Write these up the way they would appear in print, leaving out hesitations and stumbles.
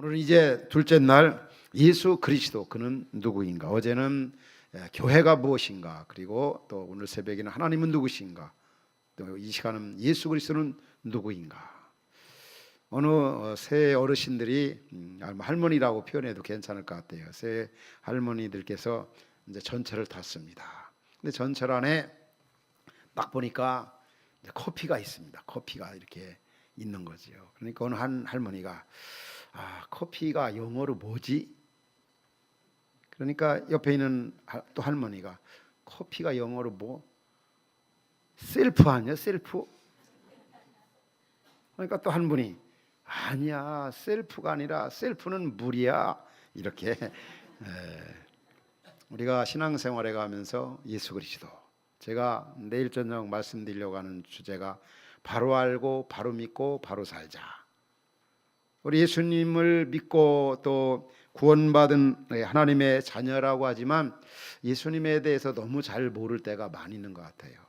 오늘은 이제 둘째 날 예수 그리스도 그는 누구인가? 어제는 교회가 무엇인가? 그리고 또 오늘 새벽에는 하나님은 누구신가? 또 이 시간은 예수 그리스도는 누구인가? 어느 새 어르신들이 할머니라고 표현해도 괜찮을 것 같아요. 새 할머니들께서 이제 전철을 탔습니다. 근데 전철 안에 딱 보니까 커피가 있습니다. 커피가 이렇게 있는 거죠. 그러니까 어느 한 할머니가 커피가 영어로 뭐지? 그러니까 옆에 있는 또 할머니가 커피가 영어로 뭐? 셀프 아니야? 셀프? 그러니까 또 한 분이 아니야, 셀프가 아니라 셀프는 물이야. 이렇게 우리가 신앙생활에 가면서 예수 그리스도, 제가 내일 저녁 말씀드리려고 하는 주제가 바로 알고 바로 믿고 바로 살자. 우리 예수님을 믿고 또 구원받은 하나님의 자녀라고 하지만 예수님에 대해서 너무 잘 모를 때가 많이 있는 것 같아요.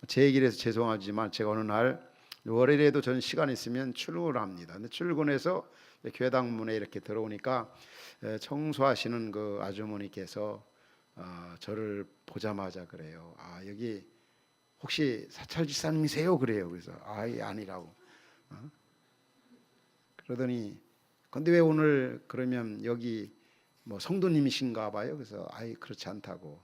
제 얘기를 해서 죄송하지만 제가 어느 날 월요일에도 저는 시간 있으면 출근을 합니다. 근데 출근해서 교회당 문에 이렇게 들어오니까 청소하시는 그 아주머니께서 저를 보자마자 그래요. 여기 혹시 사찰 집사님이세요? 그래요. 그래서 아니라고. 그러더니 근데 왜 오늘 그러면 여기 뭐 성도님이신가 봐요. 그래서 그렇지 않다고.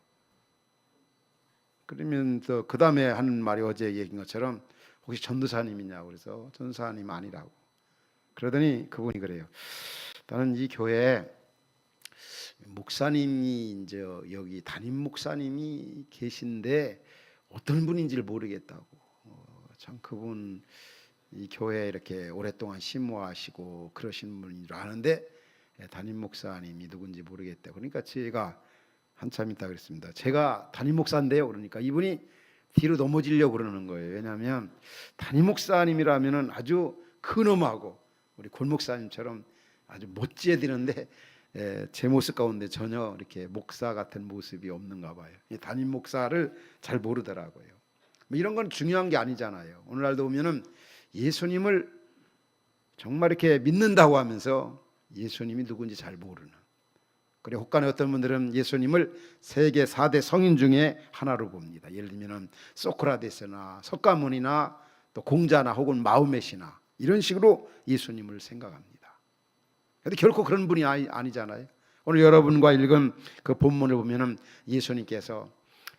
그러면 또 그 다음에 하는 말이 어제 얘기한 것처럼 혹시 전도사님이냐고. 그래서 전도사님 아니라고. 그러더니 그분이 그래요. 나는 이 교회에 목사님이 이제 여기 담임 목사님이 계신데 어떤 분인지를 모르겠다고. 참 그분 이 교회에 이렇게 오랫동안 심무하시고 그러신 분인 줄 아는데 담임 목사님이 누군지 모르겠다. 그러니까 제가 한참 있다 그랬습니다. 제가 담임 목사인데요. 그러니까 이분이 뒤로 넘어지려고 그러는 거예요. 왜냐하면 담임 목사님이라면은 아주 근엄하고 우리 권 목사님처럼 아주 멋지게 되는데 제 모습 가운데 전혀 이렇게 목사 같은 모습이 없는가 봐요. 담임 목사를 잘 모르더라고요. 이런 건 중요한 게 아니잖아요. 오늘날도 보면은 예수님을 정말 이렇게 믿는다고 하면서 예수님이 누군지 잘 모르는. 그리고 혹간에 어떤 분들은 예수님을 세계 4대 성인 중에 하나로 봅니다. 예를 들면 소크라테스나 석가모니나 또 공자나 혹은 마호메시나 이런 식으로 예수님을 생각합니다. 그런데 결코 그런 분이 아니잖아요. 오늘 여러분과 읽은 그 본문을 보면은 예수님께서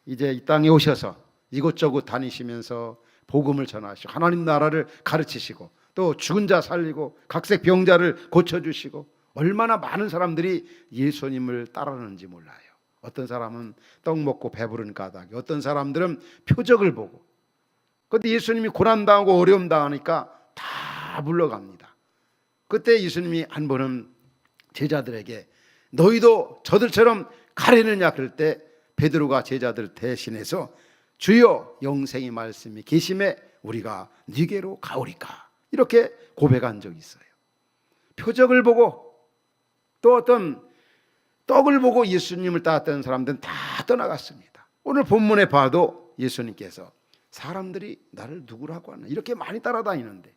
이제 이 땅에 오셔서 이곳저곳 다니시면서 복음을 전하시고 하나님 나라를 가르치시고 또 죽은 자 살리고 각색 병자를 고쳐주시고 얼마나 많은 사람들이 예수님을 따르는지 몰라요. 어떤 사람은 떡 먹고 배부른 까닭에, 어떤 사람들은 표적을 보고. 그런데 예수님이 고난당하고 어려움 당하니까 다 물러갑니다. 그때 예수님이 한 번은 제자들에게 너희도 저들처럼 가려느냐 그럴 때 베드로가 제자들 대신해서 주여 영생의 말씀이 계심에 우리가 네게로 가오리까 이렇게 고백한 적이 있어요. 표적을 보고 또 어떤 떡을 보고 예수님을 따랐던 사람들은 다 떠나갔습니다. 오늘 본문에 봐도 예수님께서 사람들이 나를 누구라고 하나 이렇게 많이 따라다니는데,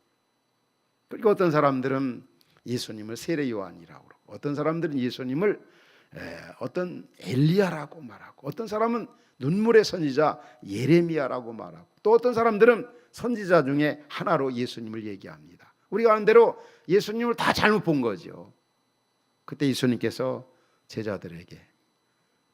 그리고 어떤 사람들은 예수님을 세례 요한이라고 그러고 어떤 사람들은 예수님을 어떤 엘리야라고 말하고 어떤 사람은 눈물의 선지자 예레미야라고 말하고 또 어떤 사람들은 선지자 중에 하나로 예수님을 얘기합니다. 우리가 아는 대로 예수님을 다 잘못 본 거죠. 그때 예수님께서 제자들에게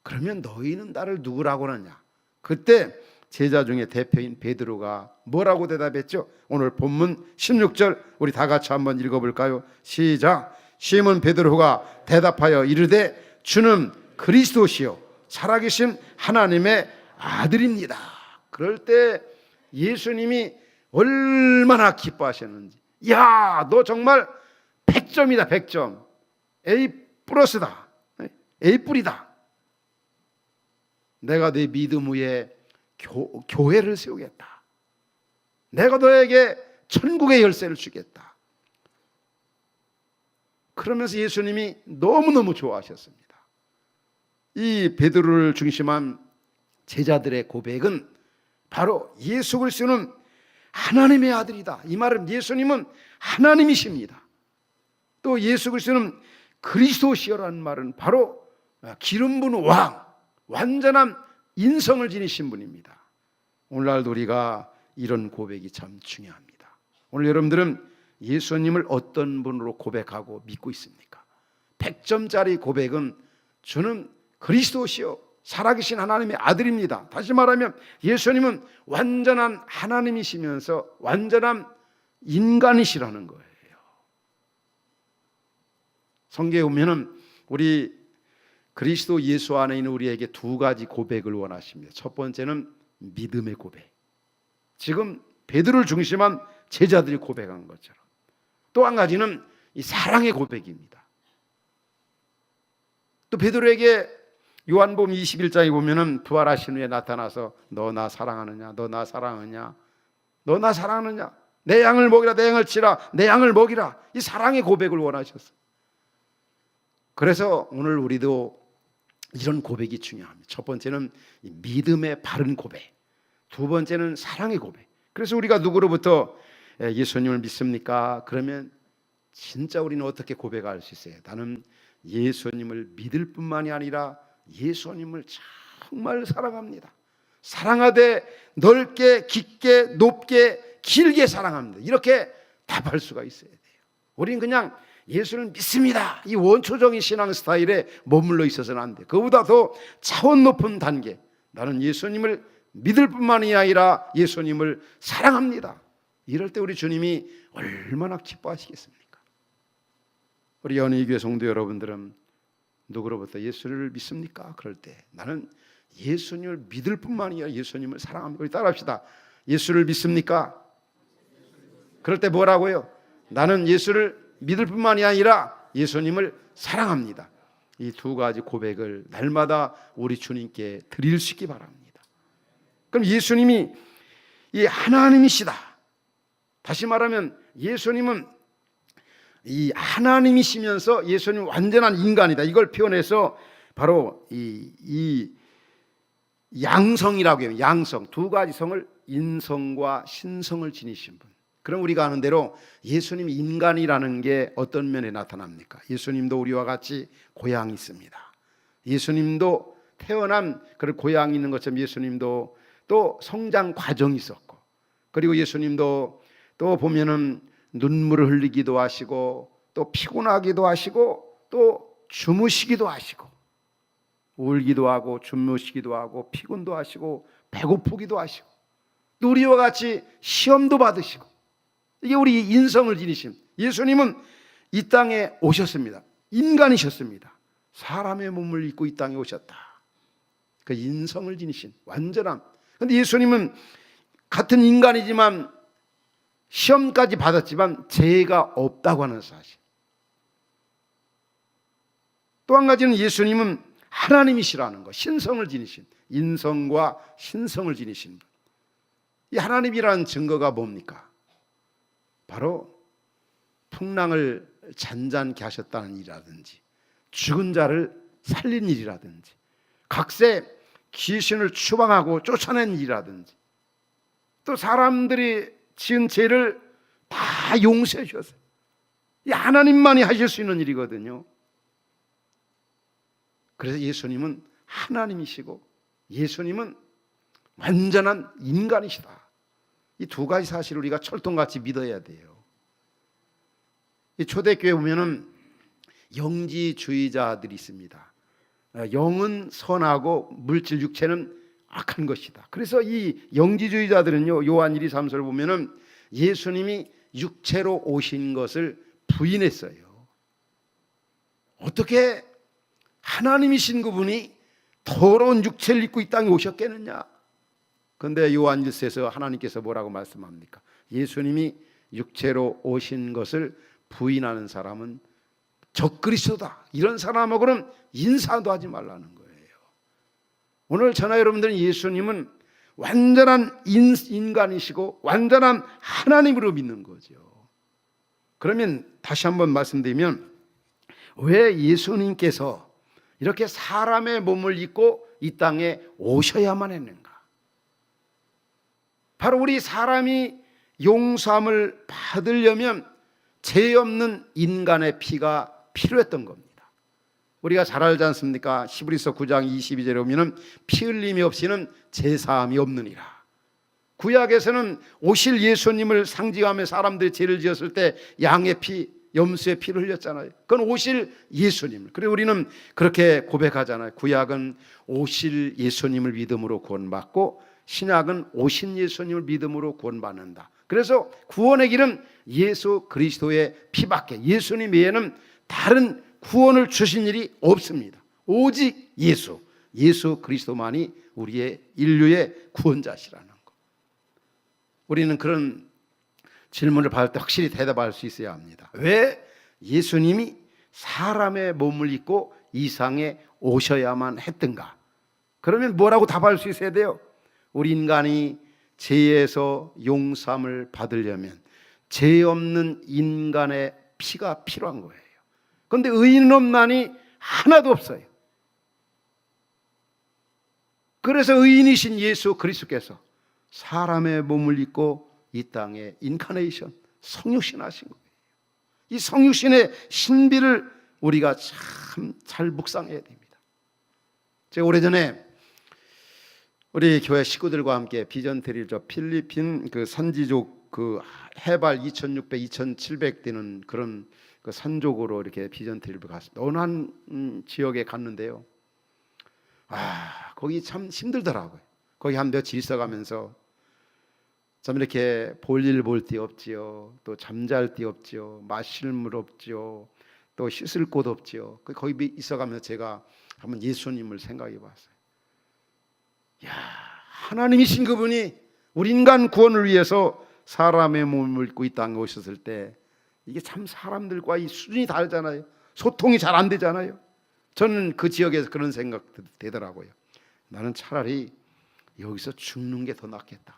그러면 너희는 나를 누구라고 하느냐. 그때 제자 중에 대표인 베드로가 뭐라고 대답했죠? 오늘 본문 16절 우리 다 같이 한번 읽어볼까요? 시작. 시몬 베드로가 대답하여 이르되 주는 그리스도시요 살아계신 하나님의 아들입니다. 그럴 때 예수님이 얼마나 기뻐하셨는지. 야, 너 정말 100점이다 100점. A 플러스다. A 뿔이다. 내가 네 믿음 위에 교회를 세우겠다. 내가 너에게 천국의 열쇠를 주겠다. 그러면서 예수님이 너무너무 좋아하셨습니다. 이 베드로를 중심한 제자들의 고백은 바로 예수 그리스도는 하나님의 아들이다. 이 말은 예수님은 하나님이십니다. 또 예수 그리스도는 그리스도시여라는 말은 바로 기름 부은 왕, 완전한 인성을 지니신 분입니다. 오늘날도 우리가 이런 고백이 참 중요합니다. 오늘 여러분들은 예수님을 어떤 분으로 고백하고 믿고 있습니까? 100점짜리 고백은 주는 그리스도시요 살아계신 하나님의 아들입니다. 다시 말하면 예수님은 완전한 하나님이시면서 완전한 인간이시라는 거예요. 성경에 보면은 우리 그리스도 예수 안에 있는 우리에게 두 가지 고백을 원하십니다. 첫 번째는 믿음의 고백. 지금 베드로를 중심한 제자들이 고백한 것처럼. 또 한 가지는 이 사랑의 고백입니다. 또 베드로에게 요한복음 21장에 보면은 부활하신 후에 나타나서 너 나 사랑하느냐, 너 나 사랑하느냐, 너 나 사랑하느냐, 내 양을 먹이라, 내 양을 치라, 내 양을 먹이라. 이 사랑의 고백을 원하셨어요. 그래서 오늘 우리도 이런 고백이 중요합니다. 첫 번째는 믿음의 바른 고백, 두 번째는 사랑의 고백. 그래서 우리가 누구로부터 예수님을 믿습니까? 그러면 진짜 우리는 어떻게 고백할 수 있어요? 나는 예수님을 믿을 뿐만이 아니라 예수님을 정말 사랑합니다. 사랑하되 넓게 깊게 높게 길게 사랑합니다. 이렇게 답할 수가 있어야 돼요. 우리는 그냥 예수를 믿습니다, 이 원초적인 신앙 스타일에 머물러 있어서는 안 돼. 그보다 더 차원 높은 단계, 나는 예수님을 믿을 뿐만이 아니라 예수님을 사랑합니다. 이럴 때 우리 주님이 얼마나 기뻐하시겠습니까? 우리 연희교회 성도 여러분들은 누구로부터 예수를 믿습니까? 그럴 때 나는 예수님을 믿을 뿐만이 아니라 예수님을 사랑합니다. 우리 따라합시다. 예수를 믿습니까? 그럴 때 뭐라고요? 나는 예수를 믿을 뿐만이 아니라 예수님을 사랑합니다. 이 두 가지 고백을 날마다 우리 주님께 드릴 수 있기 바랍니다. 그럼 예수님이 이 하나님이시다. 다시 말하면 예수님은 이 하나님이시면서 예수님은 완전한 인간이다. 이걸 표현해서 바로 이 양성이라고 해요. 양성, 두 가지 성을, 인성과 신성을 지니신 분. 그럼 우리가 아는 대로 예수님이 인간이라는 게 어떤 면에 나타납니까? 예수님도 우리와 같이 고향이 있습니다. 예수님도 태어난 그런 고향이 있는 것처럼 예수님도 또 성장 과정이 있었고, 그리고 예수님도 또 보면은 눈물을 흘리기도 하시고 또 피곤하기도 하시고 또 주무시기도 하시고 울기도 하고 주무시기도 하고 피곤도 하시고 배고프기도 하시고 또 우리와 같이 시험도 받으시고, 이게 우리 인성을 지니신 예수님은 이 땅에 오셨습니다. 인간이셨습니다. 사람의 몸을 입고 이 땅에 오셨다. 그 인성을 지니신 완전한. 그런데 예수님은 같은 인간이지만 시험까지 받았지만 죄가 없다고 하는 사실. 또 한 가지는 예수님은 하나님이시라는 것, 신성을 지니신, 인성과 신성을 지니신 분. 이 하나님이라는 증거가 뭡니까? 바로 풍랑을 잔잔케 하셨다는 일이라든지, 죽은 자를 살린 일이라든지, 각세 귀신을 추방하고 쫓아낸 일이라든지, 또 사람들이 지은 죄를 다 용서해 주셨어요. 이 하나님만이 하실 수 있는 일이거든요. 그래서 예수님은 하나님이시고 예수님은 완전한 인간이시다. 이 두 가지 사실을 우리가 철통같이 믿어야 돼요. 이 초대교회 보면은 영지주의자들이 있습니다. 영은 선하고 물질 육체는 악한 것이다. 그래서 이 영지주의자들은요, 요한 1, 2, 3서를 보면은 예수님이 육체로 오신 것을 부인했어요. 어떻게 하나님이신 그분이 더러운 육체를 입고 이 땅에 오셨겠느냐? 그런데 요한 1서에서 하나님께서 뭐라고 말씀합니까? 예수님이 육체로 오신 것을 부인하는 사람은 적그리스도다. 이런 사람하고는 인사도 하지 말라는 거예요. 오늘 저나 여러분들은 예수님은 완전한 인간이시고 완전한 하나님으로 믿는 거죠. 그러면 다시 한번 말씀드리면, 왜 예수님께서 이렇게 사람의 몸을 입고 이 땅에 오셔야만 했는가? 바로 우리 사람이 용서함을 받으려면 죄 없는 인간의 피가 필요했던 겁니다. 우리가 잘 알지 않습니까? 히브리서 9장 22절에 보면 피 흘림이 없이는 제사함이 없느니라. 구약에서는 오실 예수님을 상징하며 사람들이 죄를 지었을 때 양의 피, 염소의 피를 흘렸잖아요. 그건 오실 예수님을. 그리고 우리는 그렇게 고백하잖아요. 구약은 오실 예수님을 믿음으로 구원받고 신약은 오신 예수님을 믿음으로 구원받는다. 그래서 구원의 길은 예수 그리스도의 피밖에, 예수님 외에는 다른 구원을 주신 일이 없습니다. 오직 예수 그리스도만이 우리의 인류의 구원자시라는 것. 우리는 그런 질문을 받을 때 확실히 대답할 수 있어야 합니다. 왜 예수님이 사람의 몸을 입고 이 세상에 오셔야만 했던가? 그러면 뭐라고 답할 수 있어야 돼요? 우리 인간이 죄에서 용서함을 받으려면 죄 없는 인간의 피가 필요한 거예요. 그런데 의인은 없나니 하나도 없어요. 그래서 의인이신 예수 그리스도께서 사람의 몸을 입고 이 땅에 인카네이션, 성육신 하신 거예요. 이 성육신의 신비를 우리가 참 잘 묵상해야 됩니다. 제가 오래전에 우리 교회 식구들과 함께 비전 트립, 필리핀 그 산지족 그 해발 2,600, 2,700 되는 그런 그 산족으로 이렇게 비전 트립을 갔습니다. 어느 한 지역에 갔는데요. 거기 참 힘들더라고요. 거기 한 며칠 있어가면서 참 이렇게 볼일 볼 데 없지요. 또 잠잘 데 없지요. 마실 물 없지요. 또 씻을 곳 없지요. 거기 있어가면서 제가 한번 예수님을 생각해 봤어요. 야, 하나님이신 그분이 우리 인간 구원을 위해서 사람의 몸을 입고 이 땅에 오셨을 때 이게 참 사람들과 이 수준이 다르잖아요. 소통이 잘 안 되잖아요. 저는 그 지역에서 그런 생각 되더라고요. 나는 차라리 여기서 죽는 게 더 낫겠다.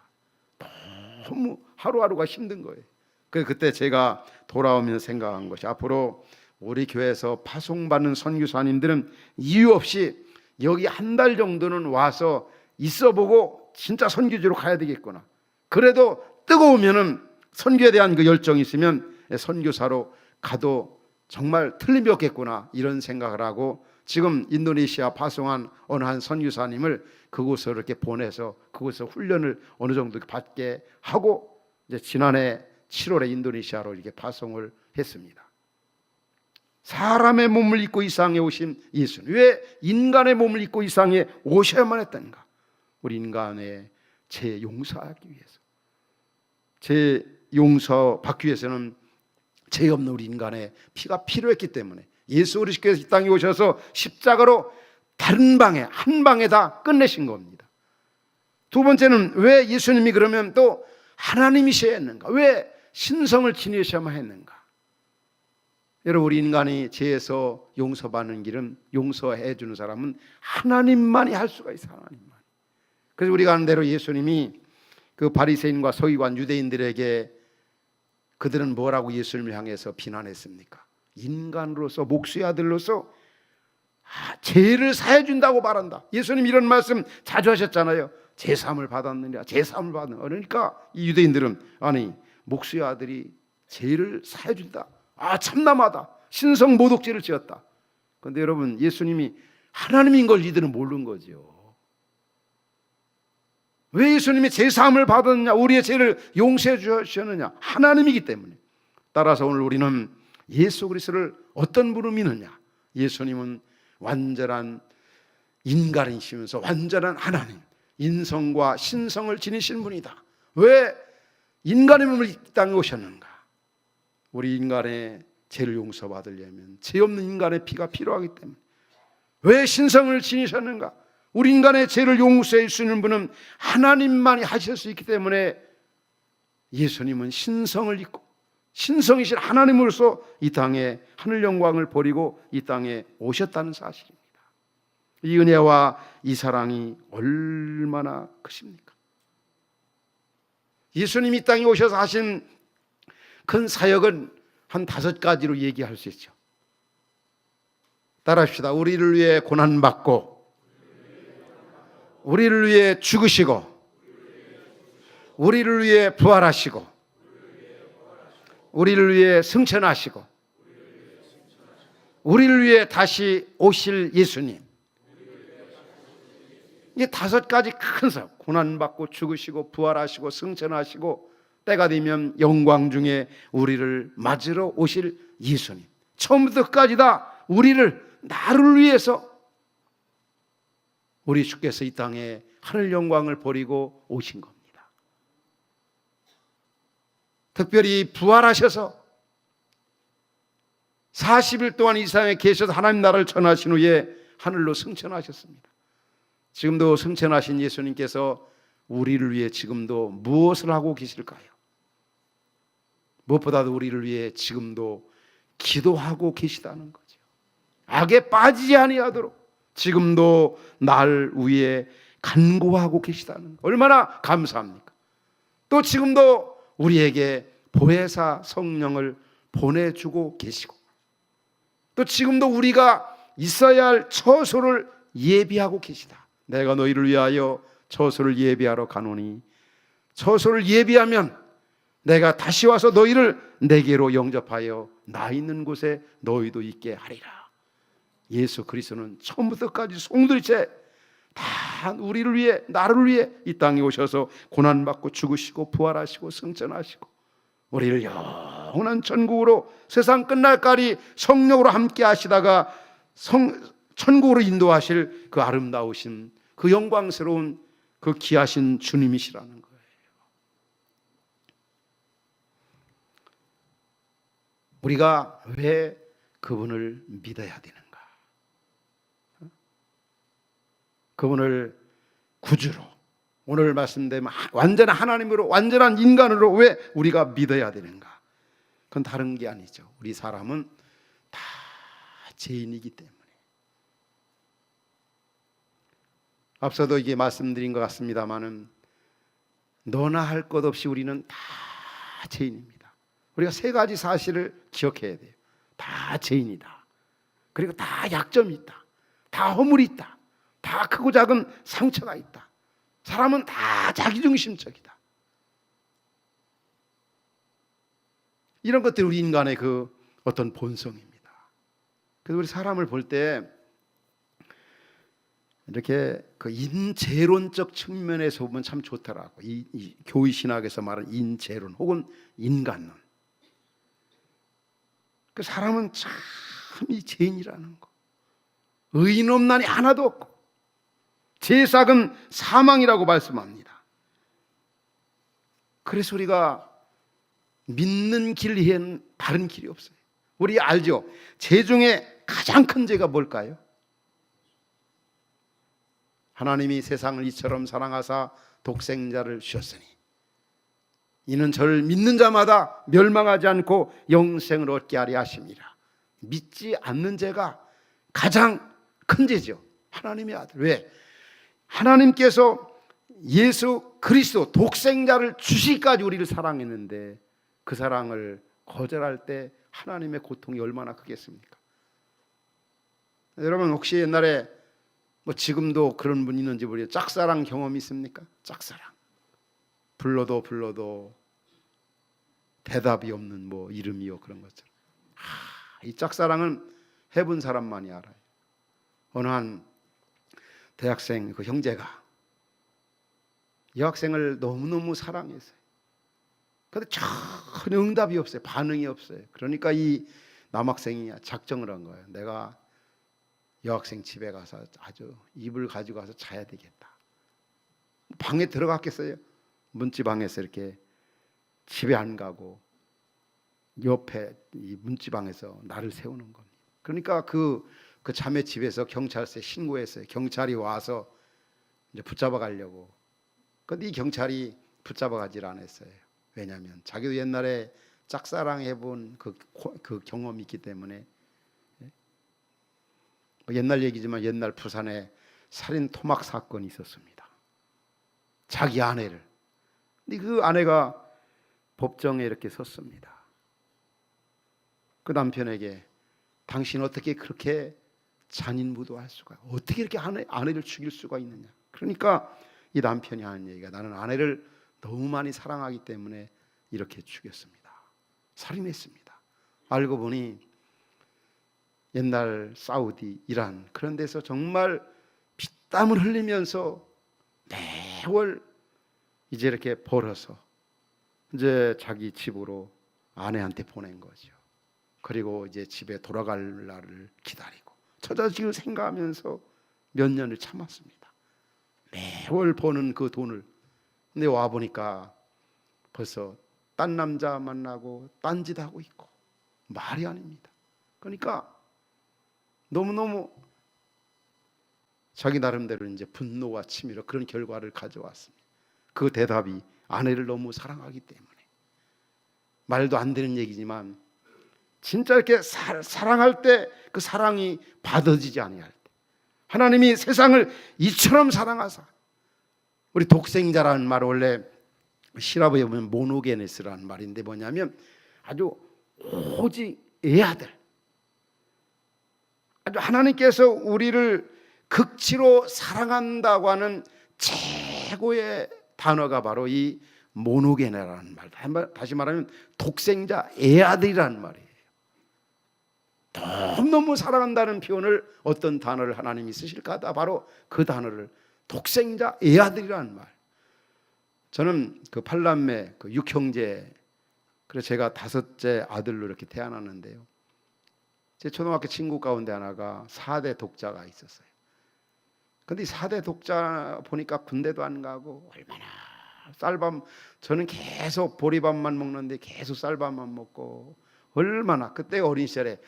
너무 하루하루가 힘든 거예요. 그때 제가 돌아오면서 생각한 것이, 앞으로 우리 교회에서 파송받는 선교사님들은 이유 없이 여기 한 달 정도는 와서 있어보고 진짜 선교지로 가야 되겠구나. 그래도 뜨거우면은 선교에 대한 그 열정이 있으면 선교사로 가도 정말 틀림이 없겠구나, 이런 생각을 하고 지금 인도네시아 파송한 어느 한 선교사님을 그곳으로 이렇게 보내서 그곳에서 훈련을 어느 정도 받게 하고 이제 지난해 7월에 인도네시아로 이렇게 파송을 했습니다. 사람의 몸을 입고 이 세상에 오신 예수는 왜 인간의 몸을 입고 이 세상에 오셔야만 했던가? 우리 인간의 죄 용서하기 위해서. 죄 용서 받기 위해서는 죄 없는 우리 인간의 피가 필요했기 때문에 예수 그리스도께서 이 땅에 오셔서 십자가로 다른 방에, 한 방에 다 끝내신 겁니다. 두 번째는 왜 예수님이 그러면 또 하나님이셔야 했는가? 왜 신성을 지니셔야만 했는가? 여러분, 우리 인간이 죄에서 용서받는 길은, 용서해 주는 사람은 하나님만이 할 수가 있어요. 하나님만. 그래서 우리가 아는 대로 예수님이 그 바리새인과 서기관 유대인들에게 그들은 뭐라고 예수님을 향해서 비난했습니까? 인간으로서, 목수의 아들로서 죄를 사해 준다고 말한다. 예수님 이런 말씀 자주 하셨잖아요. 제사함을 받았느냐, 제사함을 받느냐. 그러니까 이 유대인들은, 아니, 목수의 아들이 죄를 사해 준다. 참남하다. 신성 모독죄를 지었다. 그런데 여러분, 예수님이 하나님인 걸 이들은 모르는 거죠. 왜 예수님이 제사함을 받았느냐, 우리의 죄를 용서해 주셨느냐? 하나님이기 때문에. 따라서 오늘 우리는 예수 그리스도를 어떤 분으로 믿느냐? 예수님은 완전한 인간이시면서 완전한 하나님, 인성과 신성을 지니신 분이다. 왜 인간의 몸을 이 땅에 오셨는가? 우리 인간의 죄를 용서받으려면 죄 없는 인간의 피가 필요하기 때문에. 왜 신성을 지니셨는가? 우리 인간의 죄를 용서해 주시는 분은 하나님만이 하실 수 있기 때문에 예수님은 신성을 입고 신성이신 하나님으로서 이 땅에 하늘 영광을 버리고 이 땅에 오셨다는 사실입니다. 이 은혜와 이 사랑이 얼마나 크십니까? 예수님이 이 땅에 오셔서 하신 큰 사역은 한 5가지로 얘기할 수 있죠. 따라합시다. 우리를 위해 고난받고, 우리를 위해 죽으시고, 우리를 위해 부활하시고, 우리를 위해 승천하시고 우리를 위해 다시 오실 예수님. 이 5가지 큰 사건, 고난받고 죽으시고 부활하시고 승천하시고 때가 되면 영광 중에 우리를 맞으러 오실 예수님. 처음부터 끝까지 다 우리를, 나를 위해서 우리 주께서 이 땅에 하늘 영광을 버리고 오신 겁니다. 특별히 부활하셔서 40일 동안 이 세상에 계셔서 하나님 나라를 전하신 후에 하늘로 승천하셨습니다. 지금도 승천하신 예수님께서 우리를 위해 지금도 무엇을 하고 계실까요? 무엇보다도 우리를 위해 지금도 기도하고 계시다는 거죠. 악에 빠지지 아니하도록 지금도 날 위해 간구하고 계시다는 거, 얼마나 감사합니까? 또 지금도 우리에게 보혜사 성령을 보내주고 계시고, 또 지금도 우리가 있어야 할 처소를 예비하고 계시다. 내가 너희를 위하여 처소를 예비하러 가노니 처소를 예비하면 내가 다시 와서 너희를 내게로 영접하여 나 있는 곳에 너희도 있게 하리라. 예수 그리스도는 처음부터 끝까지 송두리째 다 우리를 위해, 나를 위해 이 땅에 오셔서 고난받고 죽으시고 부활하시고 승천하시고 우리를 영원한 천국으로, 세상 끝날까지 성령으로 함께 하시다가 천국으로 인도하실 그 아름다우신, 그 영광스러운, 그 귀하신 주님이시라는 거예요. 우리가 왜 그분을 믿어야 되는가? 그분을 구주로, 오늘 말씀대로 완전한 하나님으로, 완전한 인간으로 왜 우리가 믿어야 되는가? 그건 다른 게 아니죠. 우리 사람은 다 죄인이기 때문에. 앞서도 이게 말씀드린 것 같습니다마는 너나 할 것 없이 우리는 다 죄인입니다. 우리가 3가지 사실을 기억해야 돼요. 다 죄인이다. 그리고 다 약점이 있다. 다 허물이 있다. 다 크고 작은 상처가 있다. 사람은 다 자기중심적이다. 이런 것들이 우리 인간의 그 어떤 본성입니다. 그래서 우리 사람을 볼 때 이렇게 그 인재론적 측면에서 보면 참 좋더라고. 이 교의 신학에서 말하는 인재론 혹은 인간론. 그 사람은 참 이 죄인이라는 거, 의인 없나니 하나도 없고 죄삭은 사망이라고 말씀합니다. 그래서 우리가 믿는 길 이외에는 다른 길이 없어요. 우리 알죠? 죄 중에 가장 큰 죄가 뭘까요? 하나님이 세상을 이처럼 사랑하사 독생자를 주셨으니 이는 저를 믿는 자마다 멸망하지 않고 영생을 얻게 하려 하심이라. 믿지 않는 죄가 가장 큰 죄죠. 하나님의 아들. 왜? 하나님께서 예수 그리스도 독생자를 주시기까지 우리를 사랑했는데 그 사랑을 거절할 때 하나님의 고통이 얼마나 크겠습니까? 여러분 혹시 옛날에 뭐 지금도 그런 분 있는지 모르겠어요. 짝사랑 경험 있습니까? 짝사랑. 불러도 대답이 없는 뭐 이름이요 그런 것처럼. 이 짝사랑은 해본 사람만이 알아요. 어느 한 대학생 그 형제가 여학생을 너무너무 사랑했어요. 그런데 전혀 응답이 없어요. 반응이 없어요. 그러니까 이 남학생이 작정을 한 거예요. 내가 여학생 집에 가서 아주 이불 가지고 가서 자야 되겠다. 방에 들어갔겠어요? 문지방에서 이렇게 집에 안 가고 옆에 이 문지방에서 나를 세우는 겁니다. 그러니까 그 자매 집에서 경찰서에 신고했어요. 경찰이 와서 이제 붙잡아 가려고. 근데 이 경찰이 붙잡아 가질 않았어요. 왜냐하면 자기도 옛날에 짝사랑 해본 그 경험이 있기 때문에. 옛날 얘기지만 옛날 부산에 살인 토막 사건이 있었습니다. 자기 아내를. 근데 그 아내가 법정에 이렇게 섰습니다. 그 남편에게 당신 어떻게 그렇게 잔인무도할 수가, 어떻게 이렇게 아내를 죽일 수가 있느냐. 그러니까 이 남편이 하는 얘기가 나는 아내를 너무 많이 사랑하기 때문에 이렇게 죽였습니다. 살인했습니다. 알고 보니 옛날 사우디, 이란 그런 데서 정말 피땀을 흘리면서 매월 이제 이렇게 벌어서 이제 자기 집으로 아내한테 보낸 거죠. 그리고 이제 집에 돌아갈 날을 기다리고 처자식을 생각하면서 몇 년을 참았습니다. 매월 버는 그 돈을. 근데 와 보니까 벌써 딴 남자 만나고 딴짓 하고 있고 말이 아닙니다. 그러니까 너무너무 자기 나름대로 이제 분노와 치밀어 그런 결과를 가져왔습니다. 그 대답이 아내를 너무 사랑하기 때문에. 말도 안 되는 얘기지만 진짜 이렇게 사랑할 때 그 사랑이 받아지지 아니할 때, 하나님이 세상을 이처럼 사랑하사, 우리 독생자라는 말 원래 시라브에 보면 모노게네스라는 말인데 뭐냐면 아주 오직 애아들, 아주 하나님께서 우리를 극치로 사랑한다고 하는 최고의 단어가 바로 이 모노게네라는 말, 다시 말하면 독생자 애아들이라는 말이에요. 너무너무 사랑한다는 표현을 어떤 단어를 하나님이 쓰실까 하다 바로 그 단어를 독생자 애아들이라는 말. 저는 그 8남매 그 6형제, 그래서 제가 5째 아들로 이렇게 태어났는데요, 제 초등학교 친구 가운데 하나가 4대 독자가 있었어요. 근데 이 4대 독자 보니까 군대도 안 가고 얼마나 쌀밥, 저는 계속 보리밥만 먹는데 계속 쌀밥만 먹고 얼마나, 그때 어린 시절에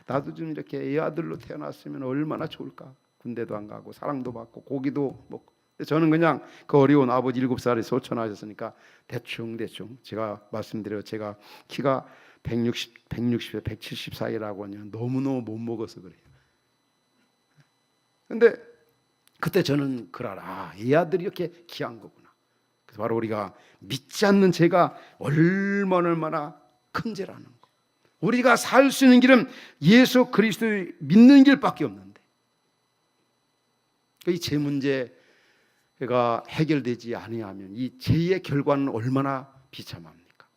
나도 좀 이렇게 애 아들로 태어났으면 얼마나 좋을까. 군대도 안 가고 사랑도 받고 고기도 먹고. 저는 그냥 그 어려운 아버지 7살에 소천하셨으니까 대충 제가 말씀드려요. 제가 키가 160에 170 사이라고 하면 너무너무 못 먹어서 그래요. 근데 그때 저는 그러라, 이 아들이 이렇게 귀한 거구나. 그래서 바로 우리가 믿지 않는 죄가 얼마나 큰 죄라는 거. 우리가 살 수 있는 길은 예수 그리스도를 믿는 길밖에 없는데 이 죄 문제가 해결되지 아니하면 이 죄의 결과는 얼마나 비참합니까?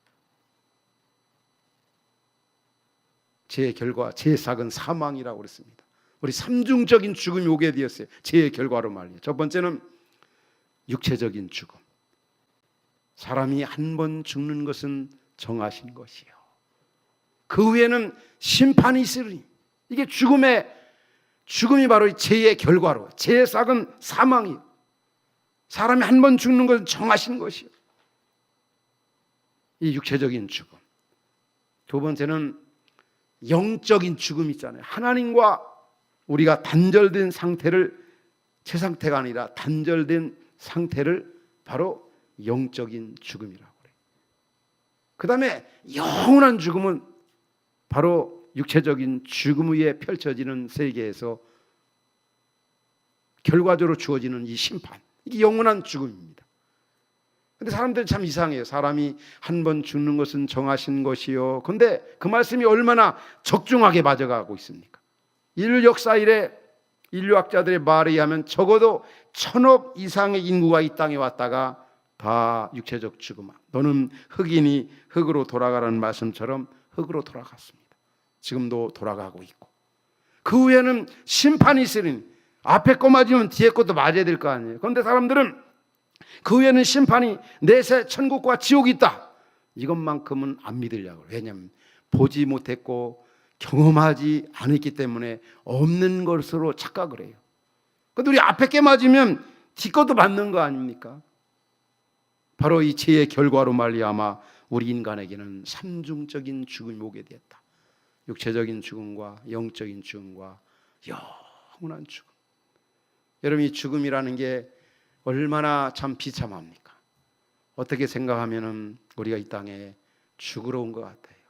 죄의 결과, 죄의 삭은 사망이라고 그랬습니다. 우리 삼중적인 죽음이 오게 되었어요. 죄의 결과로 말이에요. 첫 번째는 육체적인 죽음. 사람이 한 번 죽는 것은 정하신 것이요, 그 후에는 심판이 있으리니. 이게 죽음이 바로 죄의 결과로, 죄의 삭은 사망이요, 사람이 한 번 죽는 것은 정하신 것이요, 이 육체적인 죽음. 두 번째는 영적인 죽음 있잖아요. 하나님과 우리가 단절된 상태를, 제 상태가 아니라 단절된 상태를 바로 영적인 죽음이라고 그래요. 그 다음에 영원한 죽음은 바로 육체적인 죽음 위에 펼쳐지는 세계에서 결과적으로 주어지는 이 심판, 이게 영원한 죽음입니다. 근데 사람들은 참 이상해요. 사람이 한 번 죽는 것은 정하신 것이요, 근데 그 말씀이 얼마나 적중하게 맞아가고 있습니까? 인류 역사 이래 인류학자들의 말에 의하면 적어도 1000억 이상의 인구가 이 땅에 왔다가 다 육체적 죽음, 너는 흙이니 흙으로 돌아가라는 말씀처럼 흙으로 돌아갔습니다. 지금도 돌아가고 있고, 그 후에는 심판이 있으니 앞에 거 맞으면 뒤에 것도 맞아야 될 거 아니에요. 그런데 사람들은 그 후에는 심판이, 내세 천국과 지옥이 있다, 이것만큼은 안 믿으려고. 왜냐하면 보지 못했고 경험하지 않았기 때문에 없는 것으로 착각을 해요. 그런데 우리 앞에 게 맞으면 뒤 것도 맞는 거 아닙니까? 바로 이 죄의 결과로 말미암아 우리 인간에게는 삼중적인 죽음이 오게 되었다. 육체적인 죽음과 영적인 죽음과 영원한 죽음. 여러분, 이 죽음이라는 게 얼마나 참 비참합니까? 어떻게 생각하면 우리가 이 땅에 죽으러 온 것 같아요.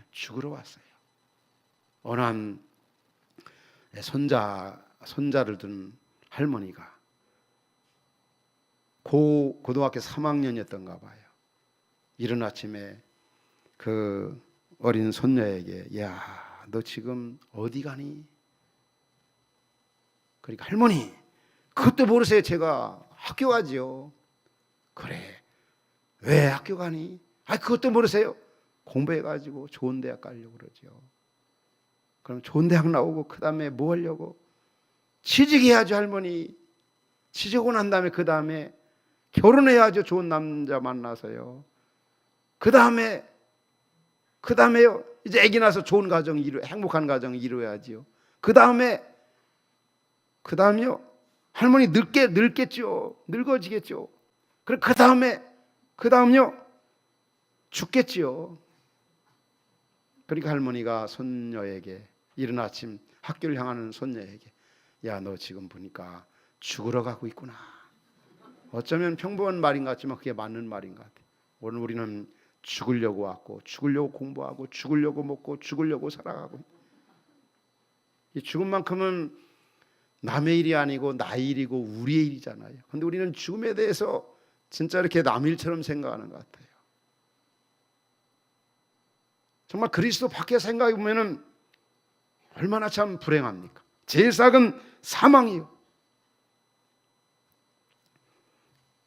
죽으러 왔어요. 어느 한 손자를 둔 할머니가 고등학교 3학년이었던가 봐요. 이른 아침에 그 어린 손녀에게, 야, 너 지금 어디 가니? 그러니까, 할머니, 그것도 모르세요? 제가 학교 가지요. 그래, 왜 학교 가니? 그것도 모르세요? 공부해가지고 좋은 대학 가려고 그러죠. 그럼 좋은 대학 나오고 그 다음에 뭐 하려고? 취직해야죠, 할머니. 취직하고 난 다음에 그 다음에 결혼해야죠. 좋은 남자 만나서요. 그 다음에요. 이제 아기 나서 좋은 가정 행복한 가정 이루어야지요. 그 다음에요. 할머니 늙겠죠. 늙어지겠죠. 그리고 그 다음요. 죽겠지요. 그러니까 할머니가 손녀에게 이른 아침 학교를 향하는 손녀에게 야, 너 지금 보니까 죽으러 가고 있구나. 어쩌면 평범한 말인 것 같지만 그게 맞는 말인 것 같아요. 오늘 우리는 죽으려고 왔고 죽으려고 공부하고 죽으려고 먹고 죽으려고 살아가고, 이 죽음만큼은 남의 일이 아니고 나의 일이고 우리의 일이잖아요. 그런데 우리는 죽음에 대해서 진짜 이렇게 남 일처럼 생각하는 것 같아요. 정말 그리스도 밖에 생각해 보면은 얼마나 참 불행합니까? 제일 작은 사망이요.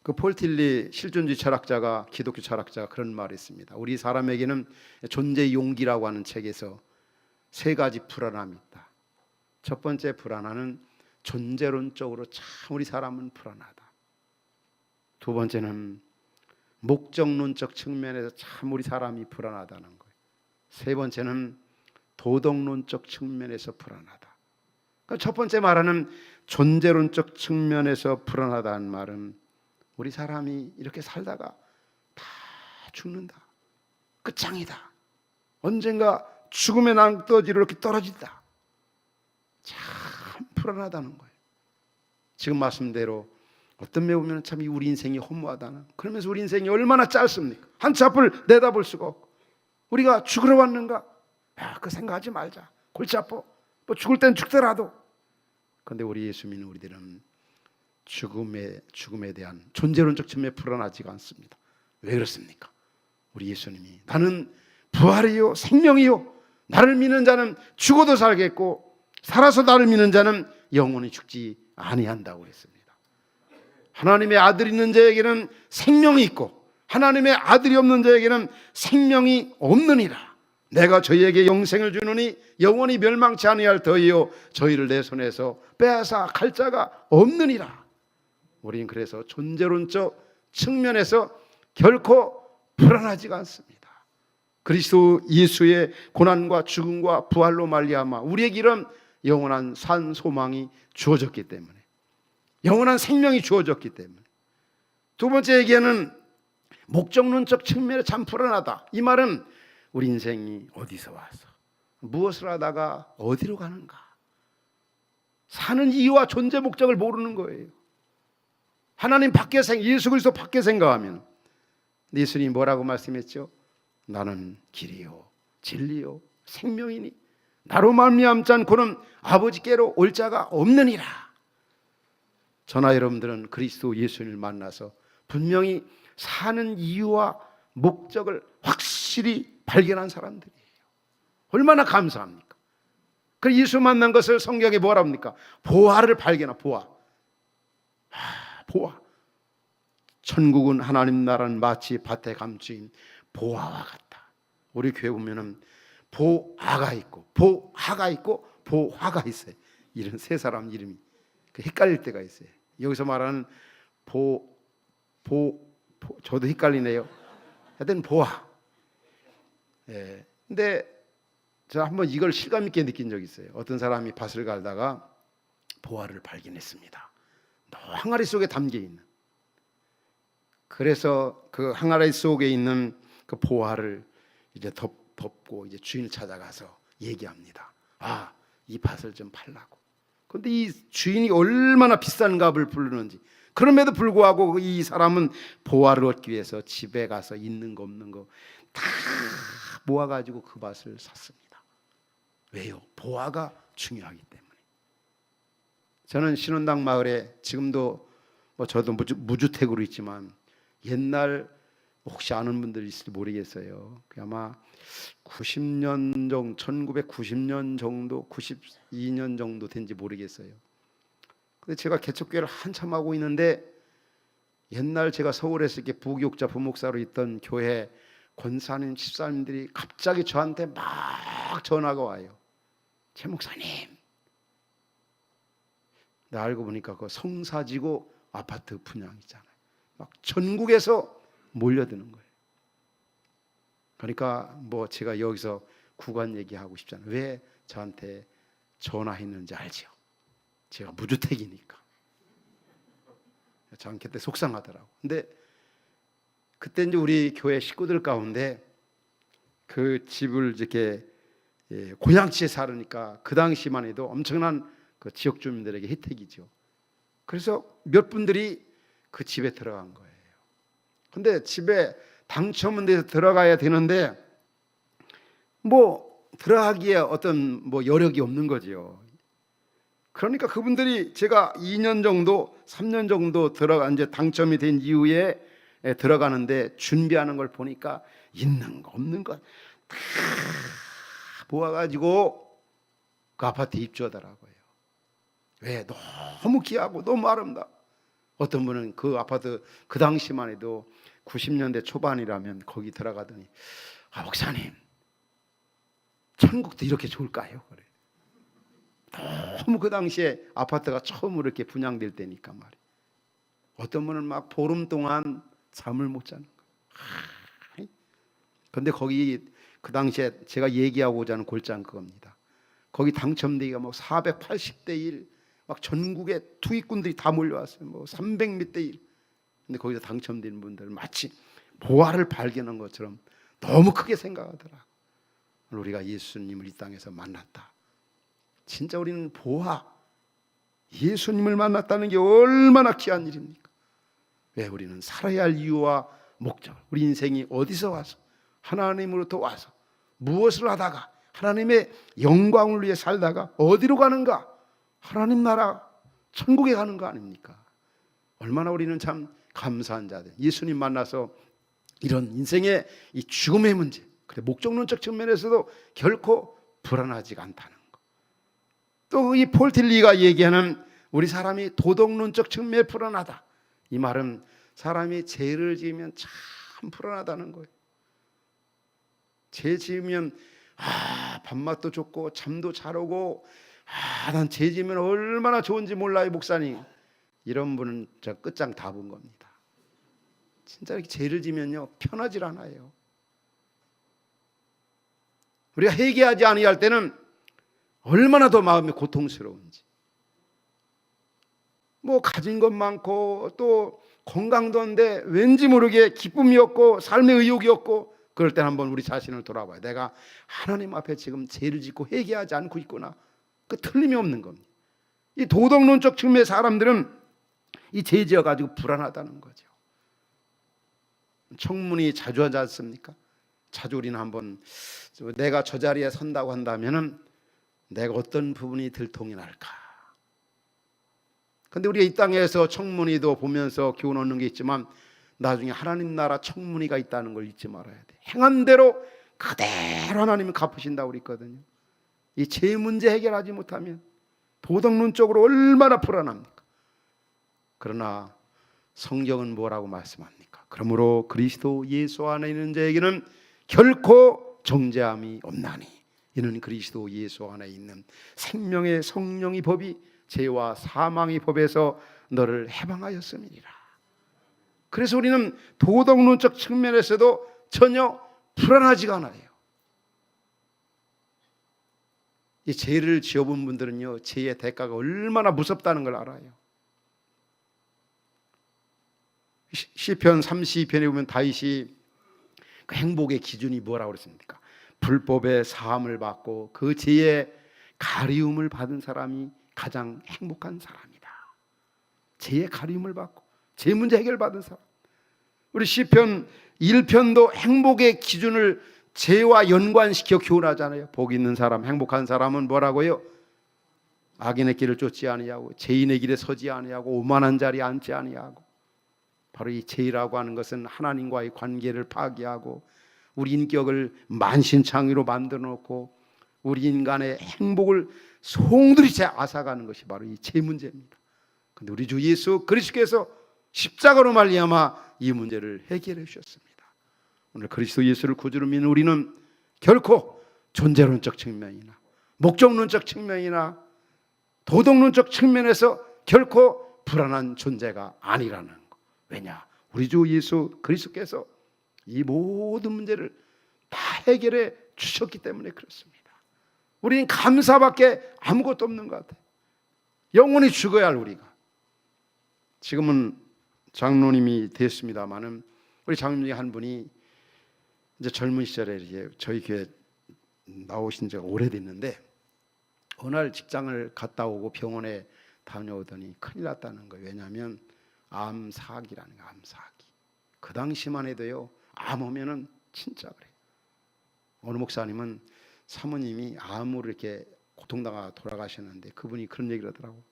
그 폴틸리 실존주의 철학자가, 기독교 철학자가 그런 말을 했습니다. 우리 사람에게는 존재의 용기라고 하는 책에서 세 가지 불안함이 있다. 첫 번째 불안함은 존재론적으로 참 우리 사람은 불안하다. 두 번째는 목적론적 측면에서 참 우리 사람이 불안하다는 거예요. 세 번째는 도덕론적 측면에서 불안하다. 그러니까 첫 번째 말하는 존재론적 측면에서 불안하다는 말은 우리 사람이 이렇게 살다가 다 죽는다. 끝장이다. 언젠가 죽음의 낭떠지로 이렇게 떨어진다. 참 불안하다는 거예요. 지금 말씀대로 어떤 면에 보면 참 우리 인생이 허무하다는, 그러면서 우리 인생이 얼마나 짧습니까? 한치 앞을 내다볼 수가 없고, 우리가 죽으러 왔는가? 그 생각하지 말자. 골치 아파. 뭐 죽을 땐 죽더라도. 그런데 우리 예수 믿는 우리들은 죽음에 대한 존재론적 측면에 불안하지가 않습니다. 왜 그렇습니까? 우리 예수님이 나는 부활이요 생명이요, 나를 믿는 자는 죽어도 살겠고 살아서 나를 믿는 자는 영원히 죽지 아니한다고 했습니다. 하나님의 아들 있는 자에게는 생명이 있고 하나님의 아들이 없는 자에게는 생명이 없느니라. 내가 저희에게 영생을 주노니 영원히 멸망치 아니할 터이요 저희를 내 손에서 빼앗아 갈 자가 없느니라. 우리는 그래서 존재론적 측면에서 결코 불안하지가 않습니다. 그리스도 예수의 고난과 죽음과 부활로 말미암아 우리의 길은 영원한 산 소망이 주어졌기 때문에, 영원한 생명이 주어졌기 때문에. 두 번째 얘기는 목적론적 측면에 참 불안하다. 이 말은 우리 인생이 어디서 와서 무엇을 하다가 어디로 가는가, 사는 이유와 존재 목적을 모르는 거예요. 하나님 밖에 예수 그리스도 밖에 생각하면, 예수님이 뭐라고 말씀했죠? 나는 길이요 진리요 생명이니 나로 말미암지 않고는 아버지께로 올 자가 없느니라. 저나 여러분들은 그리스도 예수님을 만나서 분명히 사는 이유와 목적을 확실히 발견한 사람들이에요. 얼마나 감사합니까? 그 예수 만난 것을 성경에 뭐라 합니까? 보화를 발견한 보화. 보화. 천국은 하나님 나라는 마치 밭에 감추인 보화와 같다. 우리 교회 보면은 보아가 있고 보하가 있고 보화가 있어요. 이런 세 사람 이름이 헷갈릴 때가 있어요. 여기서 말하는 저도 헷갈리네요. 하여튼 보화. 예. 근데 제가 한번 이걸 실감 있게 느낀 적이 있어요. 어떤 사람이 밭을 갈다가 보화를 발견했습니다. 항아리 속에 담겨 있는. 그래서 그 항아리 속에 있는 그 보화를 이제 덮고 이제 주인을 찾아가서 얘기합니다. 아, 이 밭을 좀 팔라고. 그런데 이 주인이 얼마나 비싼 값을 부르는지. 그럼에도 불구하고 이 사람은 보화를 얻기 위해서 집에 가서 있는 거 없는 거 다 모아가지고 그 밭을 샀습니다. 왜요? 보화가 중요하기 때문에. 저는 신원당 마을에 지금도 저도 무주택으로 있지만 옛날 혹시 아는 분들 있을지 모르겠어요. 아마 90년 정도, 1990년 정도, 92년 정도 된지 모르겠어요. 근데 제가 개척교회를 한참 하고 있는데 옛날 제가 서울에서 이렇게 부교육자 부목사로 있던 교회 권사님, 집사님들이 갑자기 저한테 막 전화가 와요. 최 목사님. 나 알고 보니까 그 성사지구 아파트 분양이잖아요. 막 전국에서 몰려드는 거예요. 그러니까 뭐 제가 여기서 구간 얘기하고 싶잖아요. 왜 저한테 전화했는지 알죠? 제가 무주택이니까. 저한테 그때 속상하더라고. 근데 그때 이제 우리 교회 식구들 가운데 그 집을 이렇게 고향지에 살으니까 그 당시만 해도 엄청난 그 지역 주민들에게 혜택이죠. 그래서 몇 분들이 그 집에 들어간 거예요. 근데 집에 당첨은 돼서 들어가야 되는데 뭐 들어가기에 어떤 뭐 여력이 없는 거죠. 그러니까 그분들이 제가 2년 정도, 3년 정도 들어가 이제 당첨이 된 이후에 들어가는데 준비하는 걸 보니까 있는 거 없는 거 다 모아가지고 그 아파트에 입주하더라고요. 왜? 너무 귀하고 너무 아름다워. 어떤 분은 그 아파트 그 당시만 해도 90년대 초반이라면 거기 들어가더니 목사님 천국도 이렇게 좋을까요? 그래. 너무 그 당시에 아파트가 처음으로 이렇게 분양될 때니까 말이에요. 어떤 분은 막 보름 동안 잠을 못 자는 거예요. 그런데 거기 그 당시에 제가 얘기하고자 하는 골자는 그겁니다. 거기 당첨되기가 뭐 480대 1, 막 전국의 투기꾼들이 다 몰려왔어요. 뭐 300 몇 대 1. 근데 거기서 당첨된 분들은 마치 보화를 발견한 것처럼 너무 크게 생각하더라. 우리가 예수님을 이 땅에서 만났다. 진짜 우리는 보화, 예수님을 만났다는 게 얼마나 귀한 일입니까? 왜? 우리는 살아야 할 이유와 목적, 우리 인생이 어디서 와서 하나님으로부터 와서 무엇을 하다가 하나님의 영광을 위해 살다가 어디로 가는가? 하나님 나라 천국에 가는 거 아닙니까? 얼마나 우리는 참 감사한 자들. 예수님 만나서 이런 인생의 이 죽음의 문제, 그래 목적론적 측면에서도 결코 불안하지가 않다는 거. 또 이 폴 틸리가 얘기하는 우리 사람이 도덕론적 측면에 불안하다. 이 말은 사람이 죄를 지으면 참 불안하다는 거예요. 죄 지으면 밥맛도 좋고 잠도 잘 오고 난 죄 지으면 얼마나 좋은지 몰라요 목사님. 이런 분은 저 끝장 다 본 겁니다. 진짜 이렇게 죄를 지면요 편하질 않아요. 우리가 회개하지 아니할 때는 얼마나 더 마음이 고통스러운지. 뭐 가진 것 많고 또 건강도 한데 왠지 모르게 기쁨이 없고 삶의 의욕이 없고 그럴 때 한번 우리 자신을 돌아봐요. 내가 하나님 앞에 지금 죄를 짓고 회개하지 않고 있구나. 그 틀림이 없는 겁니다. 이 도덕론적 측면의 사람들은 이 죄 지어가지고 불안하다는 거죠. 청문회 자주 하지 않습니까? 자주 우리는 한번 내가 저 자리에 선다고 한다면은 내가 어떤 부분이 들통이 날까? 근데 우리가 이 땅에서 청문회도 보면서 교훈 얻는 게 있지만 나중에 하나님 나라 청문회가 있다는 걸 잊지 말아야 돼. 행한 대로 그대로 하나님은 갚으신다고 그랬거든요. 이 죄 문제 해결하지 못하면 도덕론적으로 얼마나 불안합니까? 그러나 성경은 뭐라고 말씀합니까? 그러므로 그리스도 예수 안에 있는 자에게는 결코 정죄함이 없나니 이는 그리스도 예수 안에 있는 생명의 성령의 법이 죄와 사망의 법에서 너를 해방하였음이니라. 그래서 우리는 도덕론적 측면에서도 전혀 불안하지가 않아요. 이 죄를 지어본 분들은요 죄의 대가가 얼마나 무섭다는 걸 알아요. 시편 32편에 보면 다윗이 그 행복의 기준이 뭐라고 그랬습니까? 불법의 사함을 받고 그 죄의 가리움을 받은 사람이 가장 행복한 사람이다. 죄의 가리움을 받고 죄 문제 해결받은 사람. 우리 시편 1편도 행복의 기준을 죄와 연관시켜 교훈하잖아요. 복 있는 사람, 행복한 사람은 뭐라고요? 악인의 길을 쫓지 아니하고 죄인의 길에 서지 아니하고 오만한 자리에 앉지 아니하고. 바로 이 죄라고 하는 것은 하나님과의 관계를 파괴하고 우리 인격을 만신창이로 만들어 놓고 우리 인간의 행복을 송두리째 앗아가는 것이 바로 이 죄 문제입니다. 그런데 우리 주 예수 그리스도께서 십자가로 말미암아 이 문제를 해결해 주셨습니다. 오늘 그리스도 예수를 구주로 믿는 우리는 결코 존재론적 측면이나 목적론적 측면이나 도덕론적 측면에서 결코 불안한 존재가 아니라는 것. 왜냐? 우리 주 예수 그리스도께서 이 모든 문제를 다 해결해 주셨기 때문에 그렇습니다. 우리는 감사밖에 아무것도 없는 것 같아요. 영원히 죽어야 할 우리가. 지금은 장로님이 됐습니다마는 우리 장로님 중에 한 분이 이제 젊은 시절에 이제 저희 교회 나오신 지가 오래됐는데 어느 날 직장을 갔다 오고 병원에 다녀오더니 큰일 났다는 거예요. 왜냐하면 암사기라는 거예요. 암사기. 그 당시만 해도요, 암 오면은 진짜 그래요. 어느 목사님은 사모님이 암으로 이렇게 고통당하 돌아가셨는데 그분이 그런 얘기를 하더라고.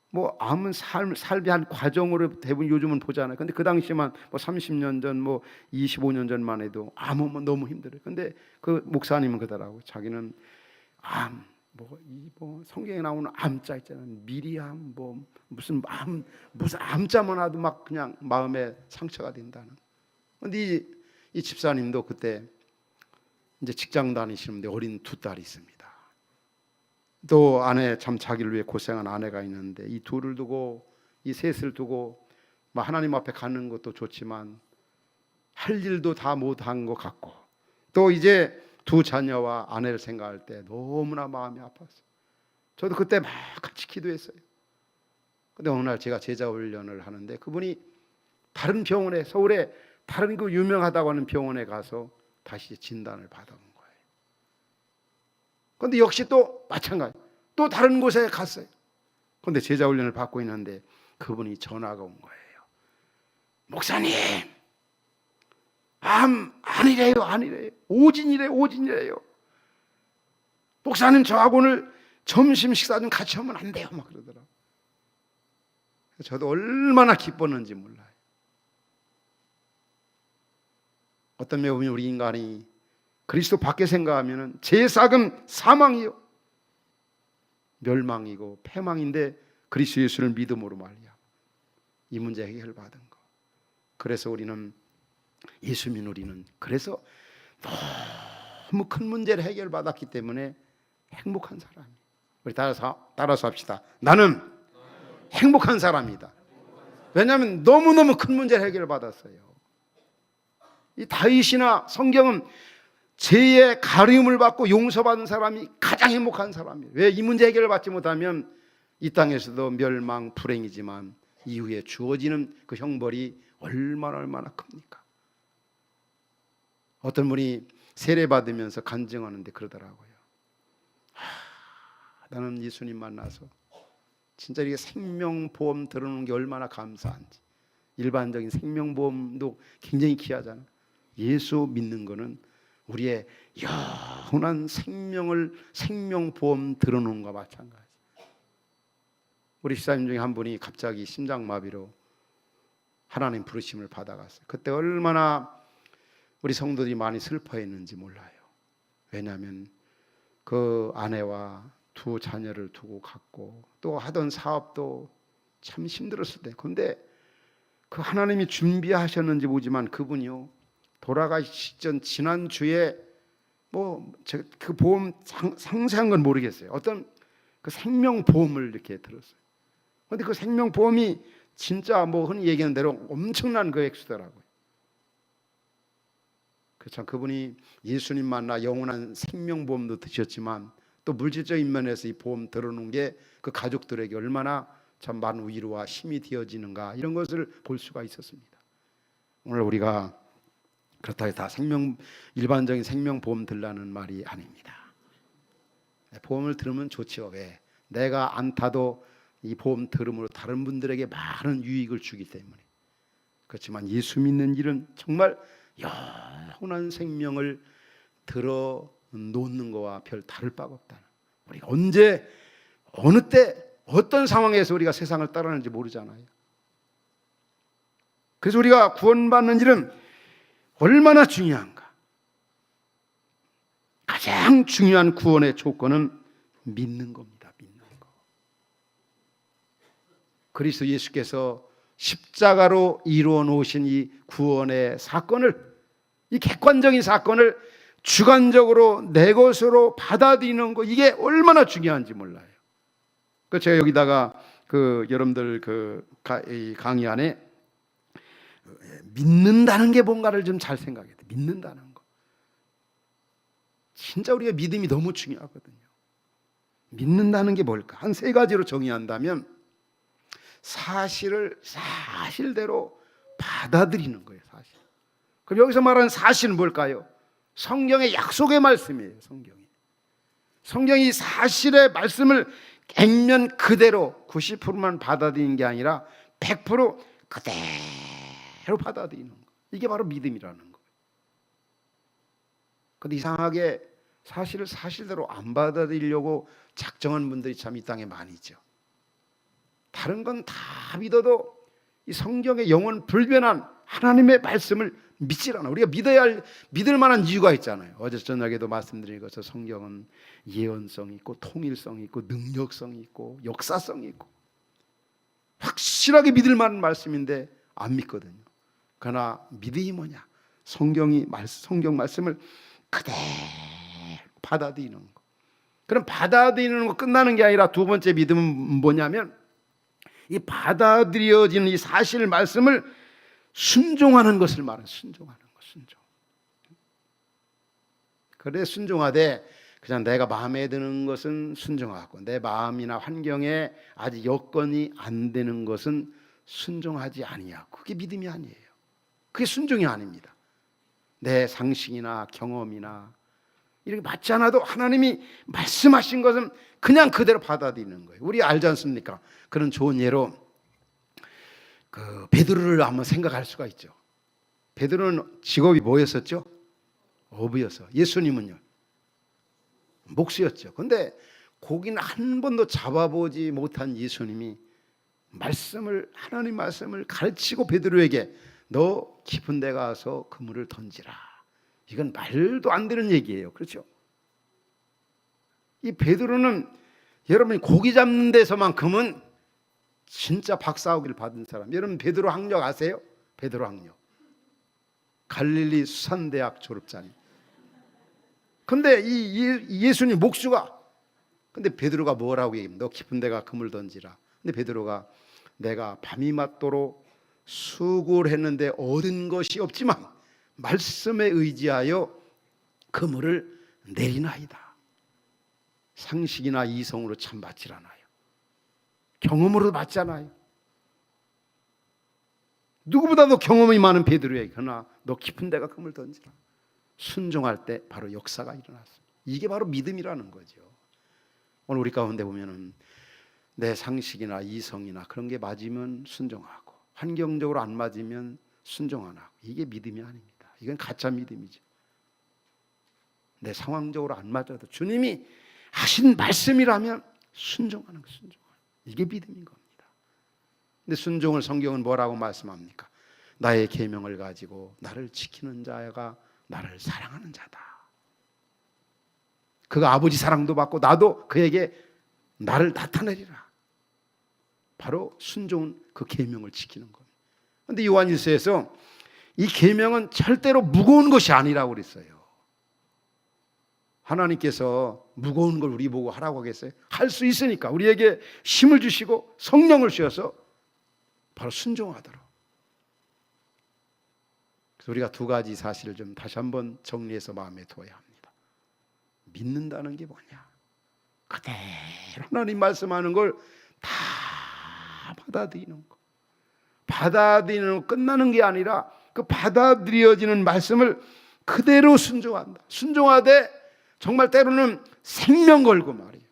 뭐 암은 삶의 한 과정으로 대부분 요즘은 보잖아요. 근데 그 당시만 뭐 30년 전, 뭐 25년 전만 해도 암 오면 너무 힘들어요. 근데 그 목사님은 그러더라고. 자기는 암, 뭐 성경에 나오는 암자 있잖아요. 미리암, 뭐 무슨 암자만 하도 막 그냥 마음에 상처가 된다는. 근데 이 집사님도 그때 이제 직장 다니시는데 어린 두 딸이 있습니다. 또 아내, 참 자기를 위해 고생한 아내가 있는데 이 둘을 두고, 이 셋을 두고 하나님 앞에 가는 것도 좋지만 할 일도 다 못한 것 같고, 또 이제 두 자녀와 아내를 생각할 때 너무나 마음이 아팠어요. 저도 그때 막 같이 기도했어요. 근데 어느 날 제가 제자 훈련을 하는데 그분이 다른 병원에, 서울에 다른 그 유명하다고 하는 병원에 가서 다시 진단을 받아온 거예요. 그런데 역시 또 마찬가지, 또 다른 곳에 갔어요. 그런데 제자 훈련을 받고 있는데 그분이 전화가 온 거예요. 목사님, 암 아니래요. 오진이래요. 목사님, 저하고 오늘 점심 식사 좀 같이 하면 안 돼요, 막 그러더라고요. 저도 얼마나 기뻤는지 몰라요. 어떤 면에 우리 인간이 그리스도 밖에 생각하면 제 싹은 사망이요, 멸망이고 패망인데 그리스도 예수를 믿음으로 말이야 이 문제 해결받은 거. 그래서 우리는 예수 믿는 우리는 그래서 너무 큰 문제를 해결받았기 때문에 행복한 사람이에요. 우리 따라서 합시다. 나는 행복한 사람이다. 왜냐하면 너무너무 큰 문제를 해결받았어요. 이 다윗이나 성경은 죄의 가리움을 받고 용서받은 사람이 가장 행복한 사람이에요. 왜? 이 문제 해결을 받지 못하면 이 땅에서도 멸망, 불행이지만 이후에 주어지는 그 형벌이 얼마나 큽니까? 어떤 분이 세례받으면서 간증하는데 그러더라고요. 나는 예수님 만나서 진짜 이게 생명보험 들어놓은 게 얼마나 감사한지. 일반적인 생명보험도 굉장히 귀하잖아요. 예수 믿는 거는 우리의 영원한 생명보험 들어놓은 것과 마찬가지. 우리 집사님 중에 한 분이 갑자기 심장마비로 하나님 부르심을 받아갔어요. 그때 얼마나 우리 성도들이 많이 슬퍼했는지 몰라요. 왜냐하면 그 아내와 두 자녀를 두고 갔고 또 하던 사업도 참 힘들었을 때, 그런데 그 하나님이 준비하셨는지 모르지만 그분이요, 돌아가시기 전 지난주에 그 보험 상세한 건 모르겠어요. 어떤 그 생명보험을 이렇게 들었어요. 그런데 그 생명보험이 진짜 흔히 얘기하는 대로 엄청난 그 액수더라고요. 참 그분이 예수님 만나 영원한 생명보험도 드셨지만 또 물질적인 면에서 이 보험 들어놓은 게 그 가족들에게 얼마나 참 많은 위로와 힘이 되어지는가, 이런 것을 볼 수가 있었습니다. 오늘 우리가 그렇다 해서 다 일반적인 생명보험 들라는 말이 아닙니다. 보험을 들으면 좋죠. 왜? 내가 안 타도 이 보험 들음으로 다른 분들에게 많은 유익을 주기 때문에. 그렇지만 예수 믿는 일은 정말 영원한 생명을 들어 놓는 것과 별 다를 바가 없다. 우리가 언제, 어느 때, 어떤 상황에서 우리가 세상을 떠나는지 모르잖아요. 그래서 우리가 구원받는 일은 얼마나 중요한가. 가장 중요한 구원의 조건은 믿는 겁니다. 믿는 거. 그리스도 예수께서 십자가로 이루어 놓으신 이 구원의 사건을, 이 객관적인 사건을 주관적으로 내 것으로 받아들이는 거, 이게 얼마나 중요한지 몰라요. 그 제가 여기다가 여러분들 이 강의 안에 믿는다는 게 뭔가를 좀 잘 생각해야 돼. 믿는다는 거. 진짜 우리가 믿음이 너무 중요하거든요. 믿는다는 게 뭘까? 한 세 가지로 정의한다면 사실을 사실대로 받아들이는 거예요. 사실. 그럼 여기서 말하는 사실은 뭘까요? 성경의 약속의 말씀이에요. 성경이 사실의 말씀을 액면 그대로 90%만 받아들이는 게 아니라 100% 그대로 받아들이는 거. 이게 바로 믿음이라는 거예요. 근데 이상하게 사실을 사실대로 안 받아들이려고 작정한 분들이 참 이 땅에 많이 있죠. 다른 건 다 믿어도 이 성경의 영원 불변한 하나님의 말씀을 믿질 않아. 우리가 믿을 만한 이유가 있잖아요. 어제 저녁에도 말씀드린 것처럼 성경은 예언성이 있고 통일성이 있고 능력성이 있고 역사성이 있고 확실하게 믿을 만한 말씀인데 안 믿거든요. 그러나 믿음이 뭐냐? 성경 말씀을 그대로 받아들이는 거. 그럼 받아들이는 거 끝나는 게 아니라 두 번째 믿음은 뭐냐면 이 받아들여지는 이 사실 말씀을 순종하는 것을 말해요. 순종. 그래 순종하되 그냥 내가 마음에 드는 것은 순종하고 내 마음이나 환경에 아직 여건이 안 되는 것은 순종하지 아니하고, 그게 믿음이 아니에요. 그게 순종이 아닙니다. 내 상식이나 경험이나 이렇게 맞지 않아도 하나님이 말씀하신 것은 그냥 그대로 받아들이는 거예요. 우리 알지 않습니까? 그런 좋은 예로 베드로를 한번 생각할 수가 있죠. 베드로는 직업이 뭐였었죠? 어부였어. 예수님은요? 목수였죠. 그런데 고기는 한 번도 잡아보지 못한 예수님이 하나님 말씀을 가르치고 베드로에게 너 깊은 데 가서 그물을 던지라. 이건 말도 안 되는 얘기예요. 그렇죠? 이 베드로는 여러분이 고기 잡는 데서만큼은 진짜 박사학위를 받은 사람. 여러분 베드로 학력 아세요? 베드로 학력. 갈릴리 수산대학 졸업자니. 근데 이 예수님 목수가, 근데 베드로가 뭐라고 얘기합니까? 너 깊은 데가 그물 던지라. 근데 베드로가 내가 밤이 맞도록 수고를 했는데 얻은 것이 없지만 말씀에 의지하여 그물을 내리나이다. 상식이나 이성으로 참 맞질 않아요. 경험으로 맞지 않아요. 누구보다도 경험이 많은 베드로에게 그러나 너 깊은 데가 그물 던지라. 순종할 때 바로 역사가 일어났습니다. 이게 바로 믿음이라는 거죠. 오늘 우리 가운데 보면은 내 상식이나 이성이나 그런 게 맞으면 순종하고 환경적으로 안 맞으면 순종 안 하고, 이게 믿음이 아닙니다. 이건 가짜 믿음이죠. 내 상황적으로 안 맞아도 주님이 하신 말씀이라면 순종하는 거, 이게 믿음인 겁니다. 근데 순종을 성경은 뭐라고 말씀합니까? 나의 계명을 가지고 나를 지키는 자가 나를 사랑하는 자다. 그가 아버지 사랑도 받고 나도 그에게 나를 나타내리라. 바로 순종은 그 계명을 지키는 겁니다. 그런데 요한일서에서 이 계명은 절대로 무거운 것이 아니라고 그랬어요. 하나님께서 무거운 걸 우리 보고 하라고 하겠어요? 할 수 있으니까 우리에게 힘을 주시고 성령을 주셔서 바로 순종하도록. 그래서 우리가 두 가지 사실을 좀 다시 한번 정리해서 마음에 두어야 합니다. 믿는다는 게 뭐냐? 그대로 하나님 말씀하는 걸 다 받아들이는 거. 받아들이는 거 끝나는 게 아니라 그 받아들여지는 말씀을 그대로 순종한다. 순종하되 정말 때로는 생명 걸고 말이에요.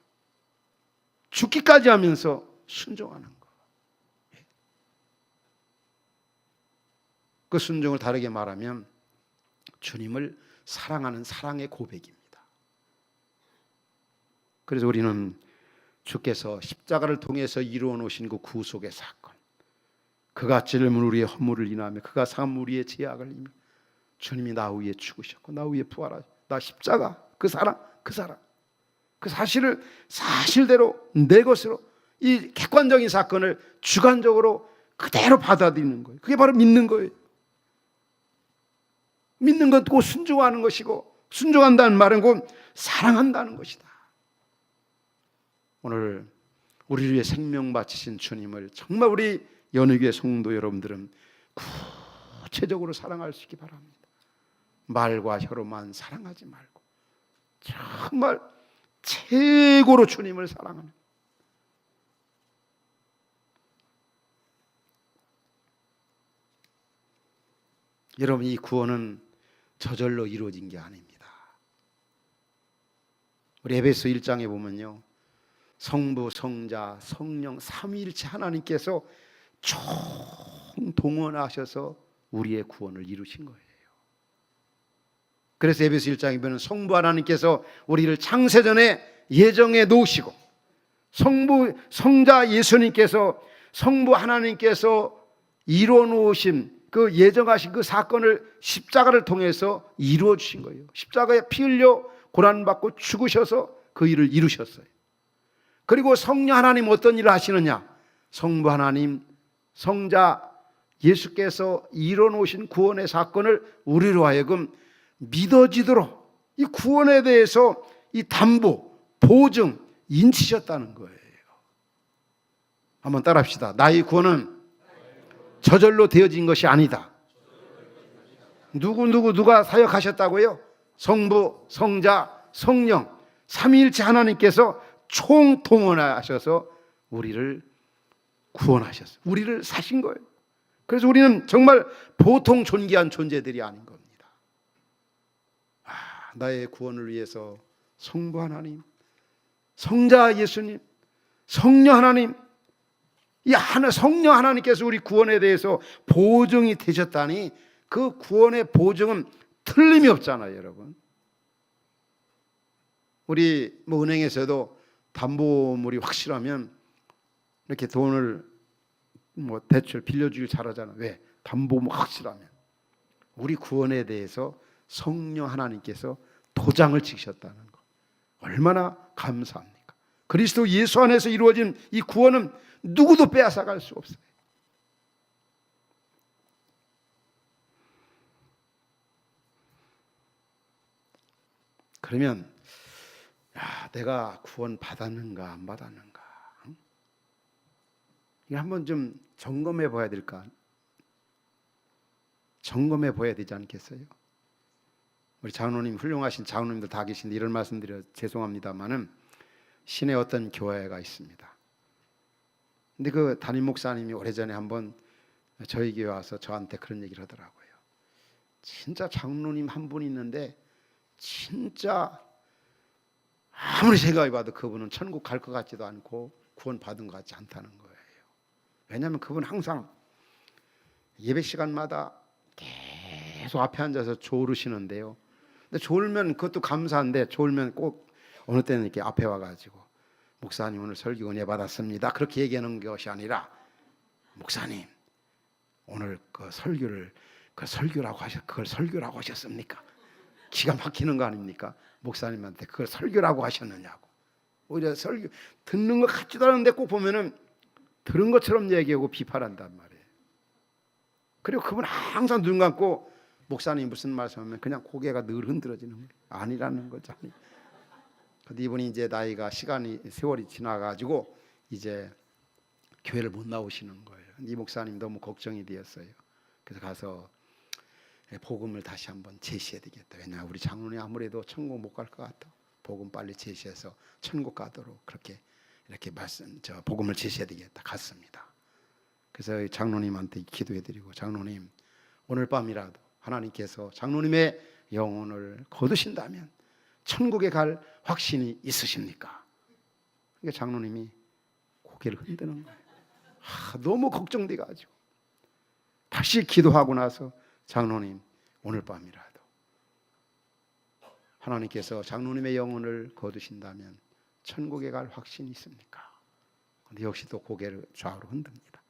죽기까지 하면서 순종하는 거. 그 순종을 다르게 말하면 주님을 사랑하는 사랑의 고백입니다. 그래서 우리는 주께서 십자가를 통해서 이루어 놓으신 그 구속의 사건, 그가 찔림은 우리의 허물을 인하며 그가 상함은 우리의 죄악을 인하며 주님이 나 위에 죽으셨고 나 위에 부활하셨고 나 십자가 그 사랑 그 사실을 사실대로 내 것으로 이 객관적인 사건을 주관적으로 그대로 받아들이는 거예요. 그게 바로 믿는 거예요. 믿는 건 곧 순종하는 것이고, 순종한다는 말은 곧 사랑한다는 것이다. 오늘 우리를 위해 생명 바치신 주님을 정말 우리 연희교회 성도 여러분들은 구체적으로 사랑할 수 있기 바랍니다. 말과 혀로만 사랑하지 말고 정말 최고로 주님을 사랑하는, 여러분, 이 구원은 저절로 이루어진 게 아닙니다. 우리 에베소 1장에 보면요, 성부, 성자, 성령 삼위일체 하나님께서 총동원하셔서 우리의 구원을 이루신 거예요. 그래서 에베소 1장에 보면 성부 하나님께서 우리를 창세전에 예정해 놓으시고, 성부, 성자 예수님께서, 성부 하나님께서 이루어 놓으신 그 예정하신 그 사건을 십자가를 통해서 이루어 주신 거예요. 십자가에 피 흘려 고난받고 죽으셔서 그 일을 이루셨어요. 그리고 성령 하나님 어떤 일을 하시느냐? 성부 하나님, 성자 예수께서 이루어 놓으신 구원의 사건을 우리로 하여금 믿어지도록 이 구원에 대해서 이 담보, 보증, 인치셨다는 거예요. 한번 따라합시다. 나의 구원은 저절로 되어진 것이 아니다. 누가 사역하셨다고요? 성부, 성자, 성령 삼위일체 하나님께서 총동원하셔서 우리를 구원하셨어요. 우리를 사신 거예요. 그래서 우리는 정말 보통 존귀한 존재들이 아닌 겁니다. 나의 구원을 위해서 성부 하나님, 성자 예수님, 성령 하나님, 이 하나 성령 하나님께서 우리 구원에 대해서 보증이 되셨다니, 그 구원의 보증은 틀림이 없잖아요, 여러분. 우리 은행에서도 담보물이 확실하면 이렇게 돈을 대출 빌려주길 잘하잖아요. 왜? 담보물 확실하면. 우리 구원에 대해서 성령 하나님께서 도장을 찍으셨다는 거, 얼마나 감사합니까? 그리스도 예수 안에서 이루어진 이 구원은 누구도 빼앗아갈 수 없어요. 그러면 내가 구원 받았는가 안 받았는가, 이거 한번 좀 점검해 봐야 될까? 점검해 봐야 되지 않겠어요? 우리 장로님, 훌륭하신 장로님들 다 계신데 이런 말씀드려 죄송합니다만은, 시내 어떤 교회가 있습니다. 근데 그 담임 목사님이 오래전에 한번 저희 교회 와서 저한테 그런 얘기를 하더라고요. 진짜 장로님 한 분 있는데 진짜 아무리 생각해봐도 그분은 천국 갈 것 같지도 않고 구원 받은 것 같지 않다는 거예요. 왜냐하면 그분은 항상 예배 시간마다 계속 앞에 앉아서 졸으시는데요. 근데 졸면 그것도 감사한데, 졸면 꼭 어느 때는 이렇게 앞에 와가지고 목사님 오늘 설교 은혜 받았습니다, 그렇게 얘기하는 것이 아니라, 목사님 오늘 그 설교를 그걸 설교라고 하셨습니까? 기가 막히는 거 아닙니까? 목사님한테 그걸 설교라고 하셨느냐고. 오히려 설교 듣는 것 같지도 않은데 꼭 보면은 들은 것처럼 얘기하고 비판한단 말이에요. 그리고 그분 항상 눈 감고 목사님 무슨 말씀하면 그냥 고개가 늘 흔들어지는 거예요. 아니라는 거잖아요. 근데 이분이 이제 나이가 세월이 지나가지고 이제 교회를 못 나오시는 거예요. 이 목사님 너무 걱정이 되었어요. 그래서 가서 복음을 다시 한번 제시해야 되겠다. 왜냐하면 우리 장로님 아무래도 천국 못 갈 것 같아. 복음 빨리 제시해서 천국 가도록 그렇게 이렇게 복음을 제시해야 되겠다. 갔습니다. 그래서 장로님한테 기도해드리고, 장로님 오늘 밤이라도 하나님께서 장로님의 영혼을 거두신다면 천국에 갈 확신이 있으십니까? 그러니까 장로님이 고개를 흔드는 거예요. 너무 걱정돼가지고 다시 기도하고 나서, 장로님 오늘 밤이라도 하나님께서 장로님의 영혼을 거두신다면 천국에 갈 확신이 있습니까? 근데 역시 또 고개를 좌우로 흔듭니다.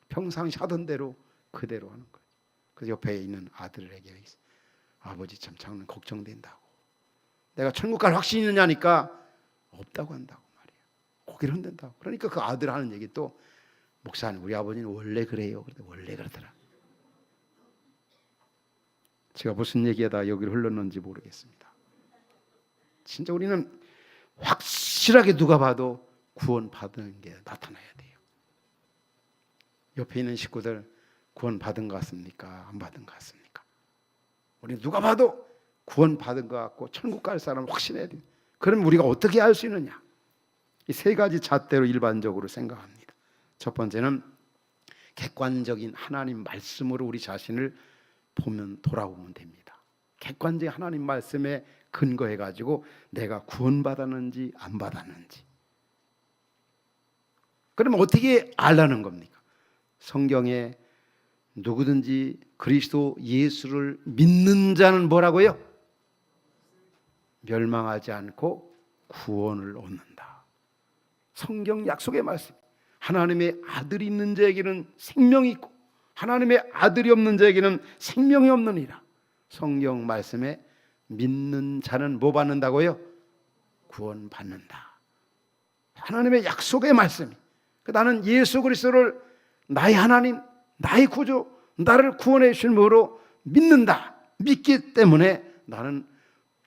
평상시 하던 대로 그대로 하는 거예요. 그래서 옆에 있는 아들에게, 아버지 참 장로님 걱정된다고. 내가 천국 갈 확신이 있느냐니까 없다고 한다고 말이에요. 고개를 흔든다고. 그러니까 그 아들 하는 얘기 또, 목사님, 우리 아버지는 원래 그래요. 원래 그러더라. 제가 무슨 얘기하다 여기를 흘렀는지 모르겠습니다. 진짜 우리는 확실하게 누가 봐도 구원받은 게 나타나야 돼요. 옆에 있는 식구들 구원받은 것 같습니까? 안 받은 것 같습니까? 우리 누가 봐도 구원받은 것 같고 천국 갈 사람 확신해야 돼요. 그럼 우리가 어떻게 알 수 있느냐? 이 세 가지 잣대로 일반적으로 생각합니다. 첫 번째는 객관적인 하나님 말씀으로 우리 자신을 돌아보면 됩니다. 객관적인 하나님 말씀에 근거해 가지고 내가 구원받았는지 안 받았는지. 그러면 어떻게 알라는 겁니까? 성경에 누구든지 그리스도 예수를 믿는 자는 뭐라고요? 멸망하지 않고 구원을 얻는다. 성경 약속의 말씀. 하나님의 아들이 있는 자에게는 생명이 있고 하나님의 아들이 없는 자에게는 생명이 없느니라. 성경 말씀에 믿는 자는 뭐 받는다고요? 구원 받는다. 하나님의 약속의 말씀이. 나는 예수 그리스도를 나의 하나님, 나의 구주, 나를 구원해 주심으로 믿는다. 믿기 때문에 나는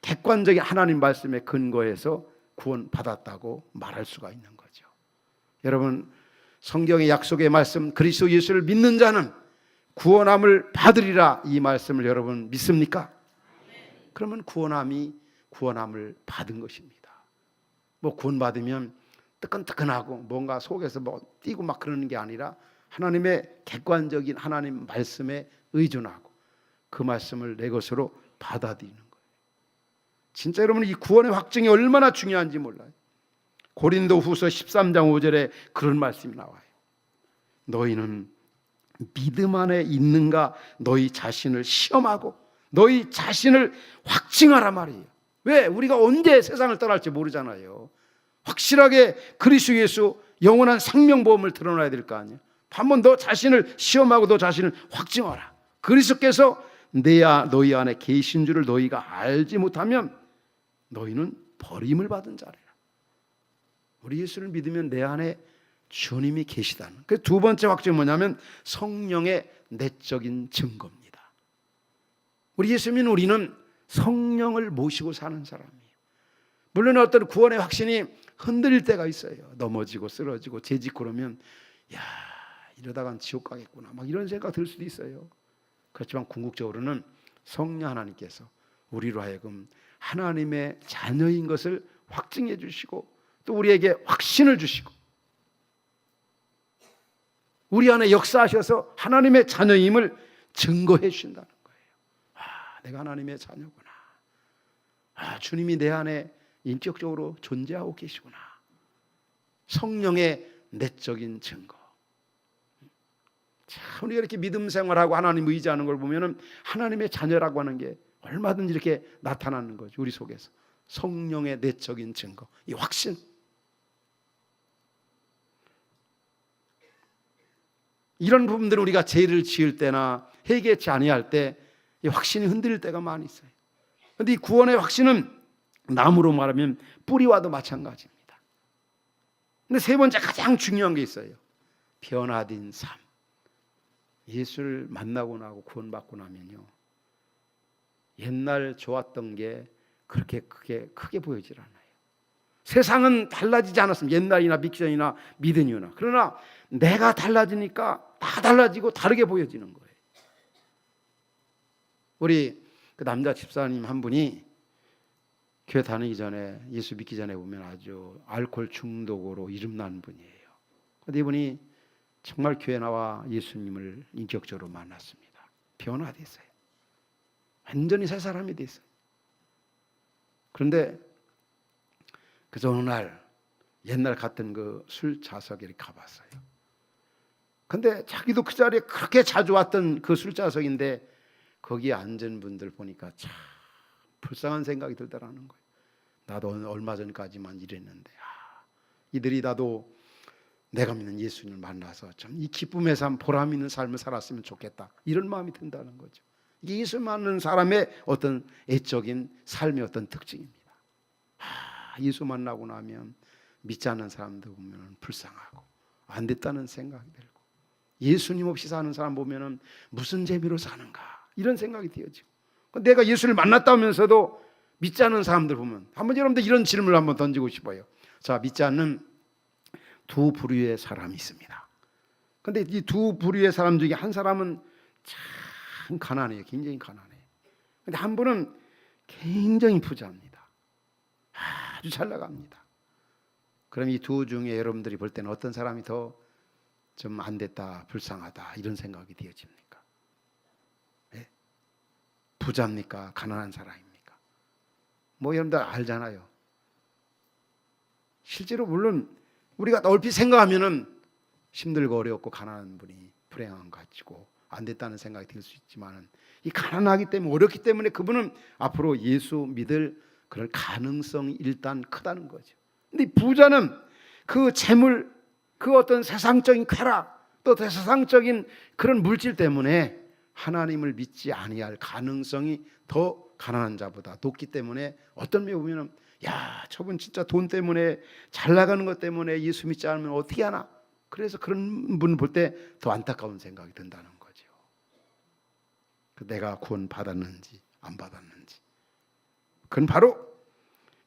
객관적인 하나님 말씀에 근거해서 구원받았다고 말할 수가 있는 거죠. 여러분, 성경의 약속의 말씀 그리스도 예수를 믿는 자는 구원함을 받으리라, 이 말씀을 여러분 믿습니까? 그러면 구원함을 받은 것입니다. 뭐 구원받으면 뜨끈뜨끈하고 뭔가 속에서 뭐 뛰고 막 그러는 게 아니라 하나님의 객관적인 하나님 말씀에 의존하고 그 말씀을 내 것으로 받아들이는 거예요. 진짜 여러분, 이 구원의 확증이 얼마나 중요한지 몰라요. 고린도후서 13장 5절에 그런 말씀이 나와요. 너희는 믿음 안에 있는가 너희 자신을 시험하고 너희 자신을 확증하라 말이에요. 왜? 우리가 언제 세상을 떠날지 모르잖아요. 확실하게 그리스도 예수 영원한 생명보험을 드러나야 될 거 아니에요. 한번 너 자신을 시험하고 너 자신을 확증하라. 그리스도께서 너희 안에 계신 줄을 너희가 알지 못하면 너희는 버림을 받은 자래라. 우리 예수를 믿으면 내 안에 주님이 계시다는. 그 두 번째 확증은 뭐냐면 성령의 내적인 증거입니다. 우리 예수 믿는 우리는 성령을 모시고 사는 사람이에요. 물론 어떤 구원의 확신이 흔들릴 때가 있어요. 넘어지고 쓰러지고 재짓고 그러면 야, 이러다간 지옥 가겠구나 막 이런 생각 들 수도 있어요. 그렇지만 궁극적으로는 성령 하나님께서 우리로 하여금 하나님의 자녀인 것을 확증해 주시고 또 우리에게 확신을 주시고 우리 안에 역사하셔서 하나님의 자녀임을 증거해 주신다는 거예요. 아, 내가 하나님의 자녀구나. 아, 주님이 내 안에 인격적으로 존재하고 계시구나. 성령의 내적인 증거. 참, 우리가 이렇게 믿음 생활하고 하나님 의지하는 걸 보면은 하나님의 자녀라고 하는 게 얼마든지 이렇게 나타나는 거죠. 우리 속에서 성령의 내적인 증거, 이 확신. 이런 부분들은 우리가 죄를 지을 때나 회개치 아니할 때 이 확신이 흔들릴 때가 많이 있어요. 그런데 이 구원의 확신은 나무로 말하면 뿌리와도 마찬가지입니다. 근데 세 번째 가장 중요한 게 있어요. 변화된 삶. 예수를 만나고 나고 구원받고 나면요, 옛날 좋았던 게 그렇게 크게 보이질 않아요. 세상은 달라지지 않았습니다. 옛날이나 믿기 전이나 믿은 이유나. 그러나 내가 달라지니까 다 달라지고 다르게 보여지는 거예요. 우리 그 남자 집사님 한 분이 교회 다니기 전에, 예수 믿기 전에 보면 아주 알코올 중독으로 이름난 분이에요. 그런데 이분이 정말 교회 나와 예수님을 인격적으로 만났습니다. 변화됐어요. 완전히 새 사람이 됐어요. 그런데 그저 어느 날 옛날 갔던 그 술 자석에 가봤어요. 근데 자기도 그 자리에 그렇게 자주 왔던 그 술자석인데 거기에 앉은 분들 보니까 참 불쌍한 생각이 들더라는 거예요. 나도 얼마 전까지만 이랬는데 이들이 나도 내가 믿는 예수님을 만나서 좀 이 기쁨의 삶, 보람 있는 삶을 살았으면 좋겠다, 이런 마음이 든다는 거죠. 이게 예수 만나는 사람의 어떤 애적인 삶의 어떤 특징입니다. 예수 만나고 나면 믿지 않는 사람들 보면 불쌍하고 안 됐다는 생각이 들고, 예수님 없이 사는 사람 보면은 무슨 재미로 사는가 이런 생각이 되어지고, 내가 예수를 만났다면서도 믿지 않는 사람들 보면, 한번 여러분들 이런 질문을 한번 던지고 싶어요. 자, 믿지 않는 두 부류의 사람이 있습니다. 근데 이 두 부류의 사람 중에 한 사람은 참 가난해요. 굉장히 가난해요. 근데 한 분은 굉장히 부자입니다. 아주 잘 나갑니다. 그럼 이 두 중에 여러분들이 볼 때는 어떤 사람이 더 좀 안 됐다, 불쌍하다 이런 생각이 되어집니까? 네? 부자입니까? 가난한 사람입니까? 뭐 여러분들 알잖아요. 실제로 물론 우리가 얼핏 생각하면은 힘들고 어렵고 가난한 분이 불행한 것 같고 안 됐다는 생각이 들 수 있지만은, 이 가난하기 때문에, 어렵기 때문에 그분은 앞으로 예수 믿을 그럴 가능성이 일단 크다는 거죠. 근데 부자는 그 재물, 그 어떤 세상적인 쾌락, 또 세상적인 그런 물질 때문에 하나님을 믿지 아니할 가능성이 더 가난한 자보다 높기 때문에, 어떤 면에 보면은 야, 저분 진짜 돈 때문에, 잘 나가는 것 때문에 예수 믿지 않으면 어떻게 하나, 그래서 그런 분을 볼 때 더 안타까운 생각이 든다는 거죠. 내가 구원 받았는지 안 받았는지, 그건 바로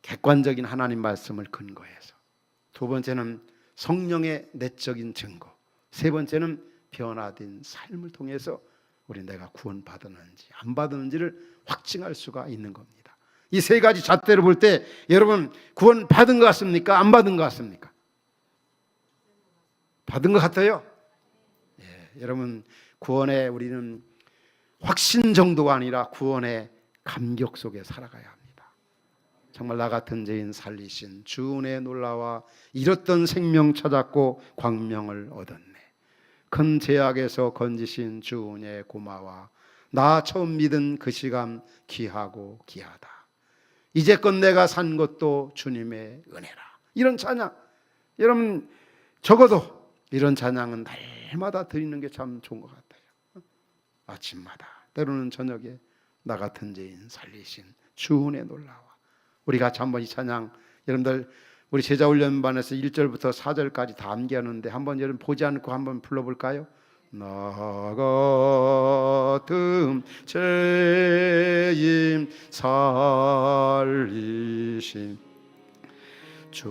객관적인 하나님 말씀을 근거해서, 두 번째는 성령의 내적인 증거, 세 번째는 변화된 삶을 통해서 우리 내가 구원 받았는지 안 받았는지를 확증할 수가 있는 겁니다. 이 세 가지 잣대를 볼 때 여러분 구원 받은 것 같습니까? 안 받은 것 같습니까? 받은 것 같아요. 예, 여러분 구원에 우리는 확신 정도가 아니라 구원의 감격 속에 살아가야 합니다. 정말 나 같은 죄인 살리신 주 은혜의 놀라와 잃었던 생명 찾았고 광명을 얻었네. 큰 죄악에서 건지신 주 은혜 고마워. 나 처음 믿은 그 시간 귀하고 귀하다. 이제껏 내가 산 것도 주님의 은혜라. 이런 찬양, 여러분 적어도 이런 찬양은 날마다 드리는 게 참 좋은 것 같아요. 아침마다, 때로는 저녁에 나 같은 죄인 살리신 주 은혜 놀라워. 우리 같이 한번 이 찬양, 여러분들 우리 제자훈련반에서 1절부터 4절까지 다 암기하는데 한번 여러분 보지 않고 한번 불러볼까요? 나 같은 죄인 살리신 주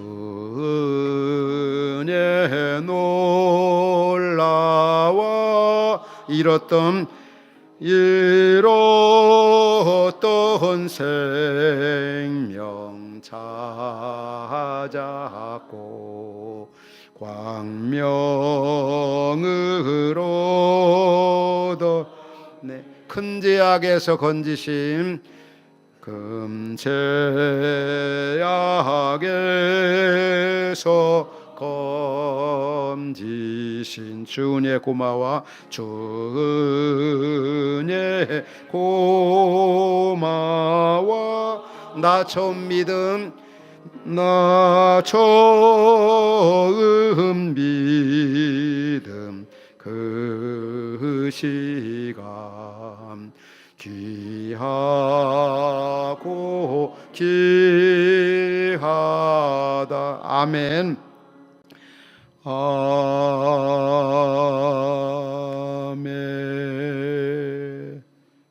은혜 놀라와 잃었던 생명 찾았고 광명을 얻었네. 큰 죄악에서 건지심, 금죄악에서 건지신 주 은혜 고마워. 주 은혜 고마워. 나 처음 믿음 그 시간 귀하고 귀하다. 아멘. 아멘.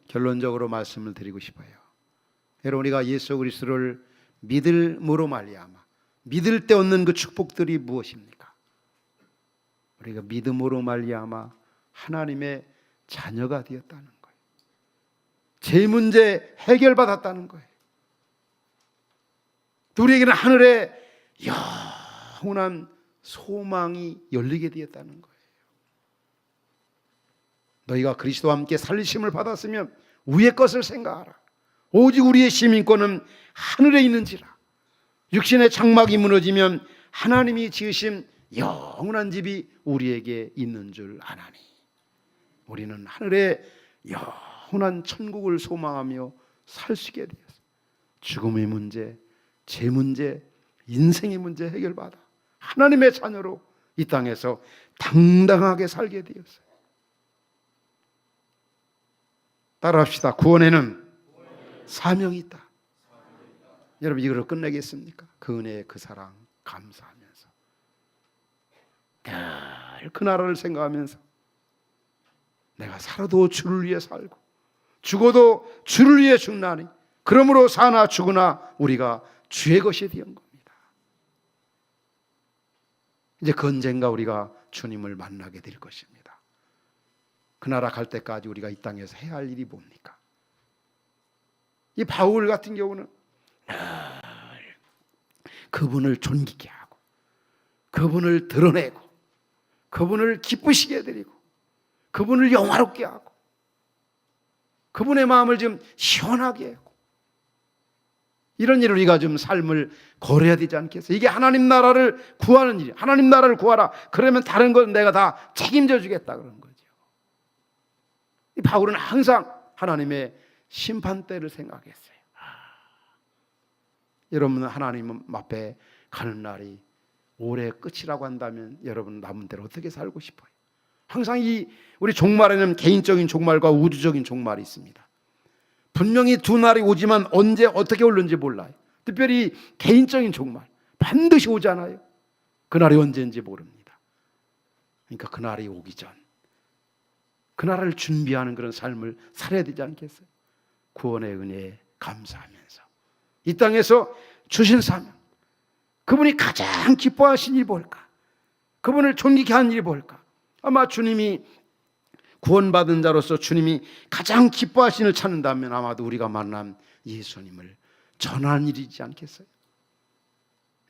결론적으로 말씀을 드리고 싶어요. 여러분, 우리가 예수 그리스도를 믿음으로 말미암아 믿을 때 얻는 그 축복들이 무엇입니까? 우리가 믿음으로 말미암아 하나님의 자녀가 되었다는 거예요. 제 문제 해결받았다는 거예요. 우리에게는 하늘의 영원한 소망이 열리게 되었다는 거예요. 너희가 그리스도와 함께 살리심을 받았으면 위의 것을 생각하라. 오직 우리의 시민권은 하늘에 있는지라. 육신의 장막이 무너지면 하나님이 지으신 영원한 집이 우리에게 있는 줄 아나니, 우리는 하늘의 영원한 천국을 소망하며 살 수 있게 되었어요. 죽음의 문제, 제 문제, 인생의 문제 해결받아 하나님의 자녀로 이 땅에서 당당하게 살게 되었어요. 따라합시다. 구원에는 사명이 있다. 여러분, 이걸 끝내겠습니까? 그 은혜, 그 사랑 감사하면서 늘 그 나라를 생각하면서 내가 살아도 주를 위해 살고 죽어도 주를 위해 죽나니 그러므로 사나 죽으나 우리가 주의 것이 되는 겁니다. 이제 그 언젠가 우리가 주님을 만나게 될 것입니다. 그 나라 갈 때까지 우리가 이 땅에서 해야 할 일이 뭡니까? 이 바울 같은 경우는 늘 그분을 존귀케 하고 그분을 드러내고 그분을 기쁘시게 해드리고 그분을 영화롭게 하고 그분의 마음을 좀 시원하게 하고 이런 일을 우리가 좀 삶을 걸어야 되지 않겠어요? 이게 하나님 나라를 구하는 일이에요. 하나님 나라를 구하라. 그러면 다른 건 내가 다 책임져 주겠다 그런 거죠. 이 바울은 항상 하나님의 심판대를 생각했어요. 여러분은 하나님 앞에 가는 날이 올해 끝이라고 한다면 여러분 남은 대로 어떻게 살고 싶어요? 항상 이 우리 종말에는 개인적인 종말과 우주적인 종말이 있습니다. 분명히 두 날이 오지만 언제 어떻게 올는지 몰라요. 특별히 개인적인 종말 반드시 오잖아요. 그날이 언제인지 모릅니다. 그러니까 그날이 오기 전 그날을 준비하는 그런 삶을 살아야 되지 않겠어요? 구원의 은혜에 감사하면서 이 땅에서 주신 사명, 그분이 가장 기뻐하신 일이 뭘까? 그분을 존귀케 하는 일이 뭘까? 아마 주님이 구원받은 자로서 주님이 가장 기뻐하시는 일을 찾는다면 아마도 우리가 만난 예수님을 전하는 일이지 않겠어요?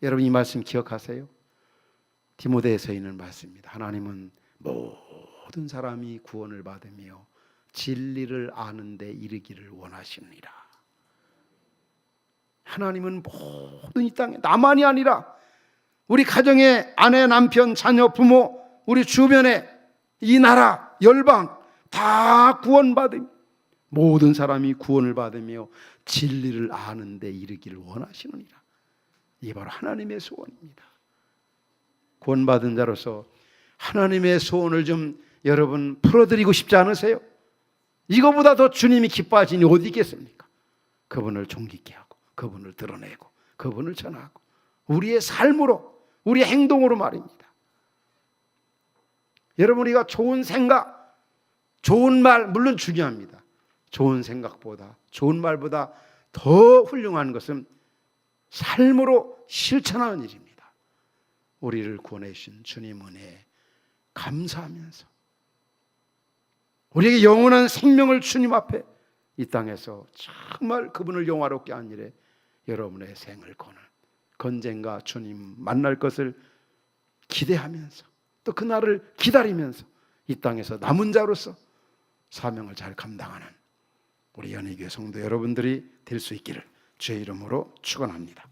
여러분 이 말씀 기억하세요? 디모데에서 있는 말씀입니다. 하나님은 모든 사람이 구원을 받으며 진리를 아는 데 이르기를 원하십니다. 하나님은 모든 이 땅에 나만이 아니라 우리 가정의 아내, 남편, 자녀, 부모, 우리 주변에 이 나라, 열방 다 구원받으며 모든 사람이 구원을 받으며 진리를 아는 데 이르기를 원하시느니라. 이게 바로 하나님의 소원입니다. 구원받은 자로서 하나님의 소원을 좀 여러분 풀어드리고 싶지 않으세요? 이거보다 더 주님이 기뻐하시니 어디 있겠습니까? 그분을 존귀케 하고 그분을 드러내고 그분을 전하고 우리의 삶으로 우리의 행동으로 말입니다. 여러분 우리가 좋은 생각, 좋은 말 물론 중요합니다. 좋은 생각보다 좋은 말보다 더 훌륭한 것은 삶으로 실천하는 일입니다. 우리를 구원해 주신 주님 은혜에 감사하면서 우리에게 영원한 생명을 주님 앞에 이 땅에서 정말 그분을 영화롭게 한 일에 여러분의 생을 거는 언젠가 주님 만날 것을 기대하면서 또 그날을 기다리면서 이 땅에서 남은 자로서 사명을 잘 감당하는 우리 연희교회 성도 여러분들이 될 수 있기를 주의 이름으로 축원합니다.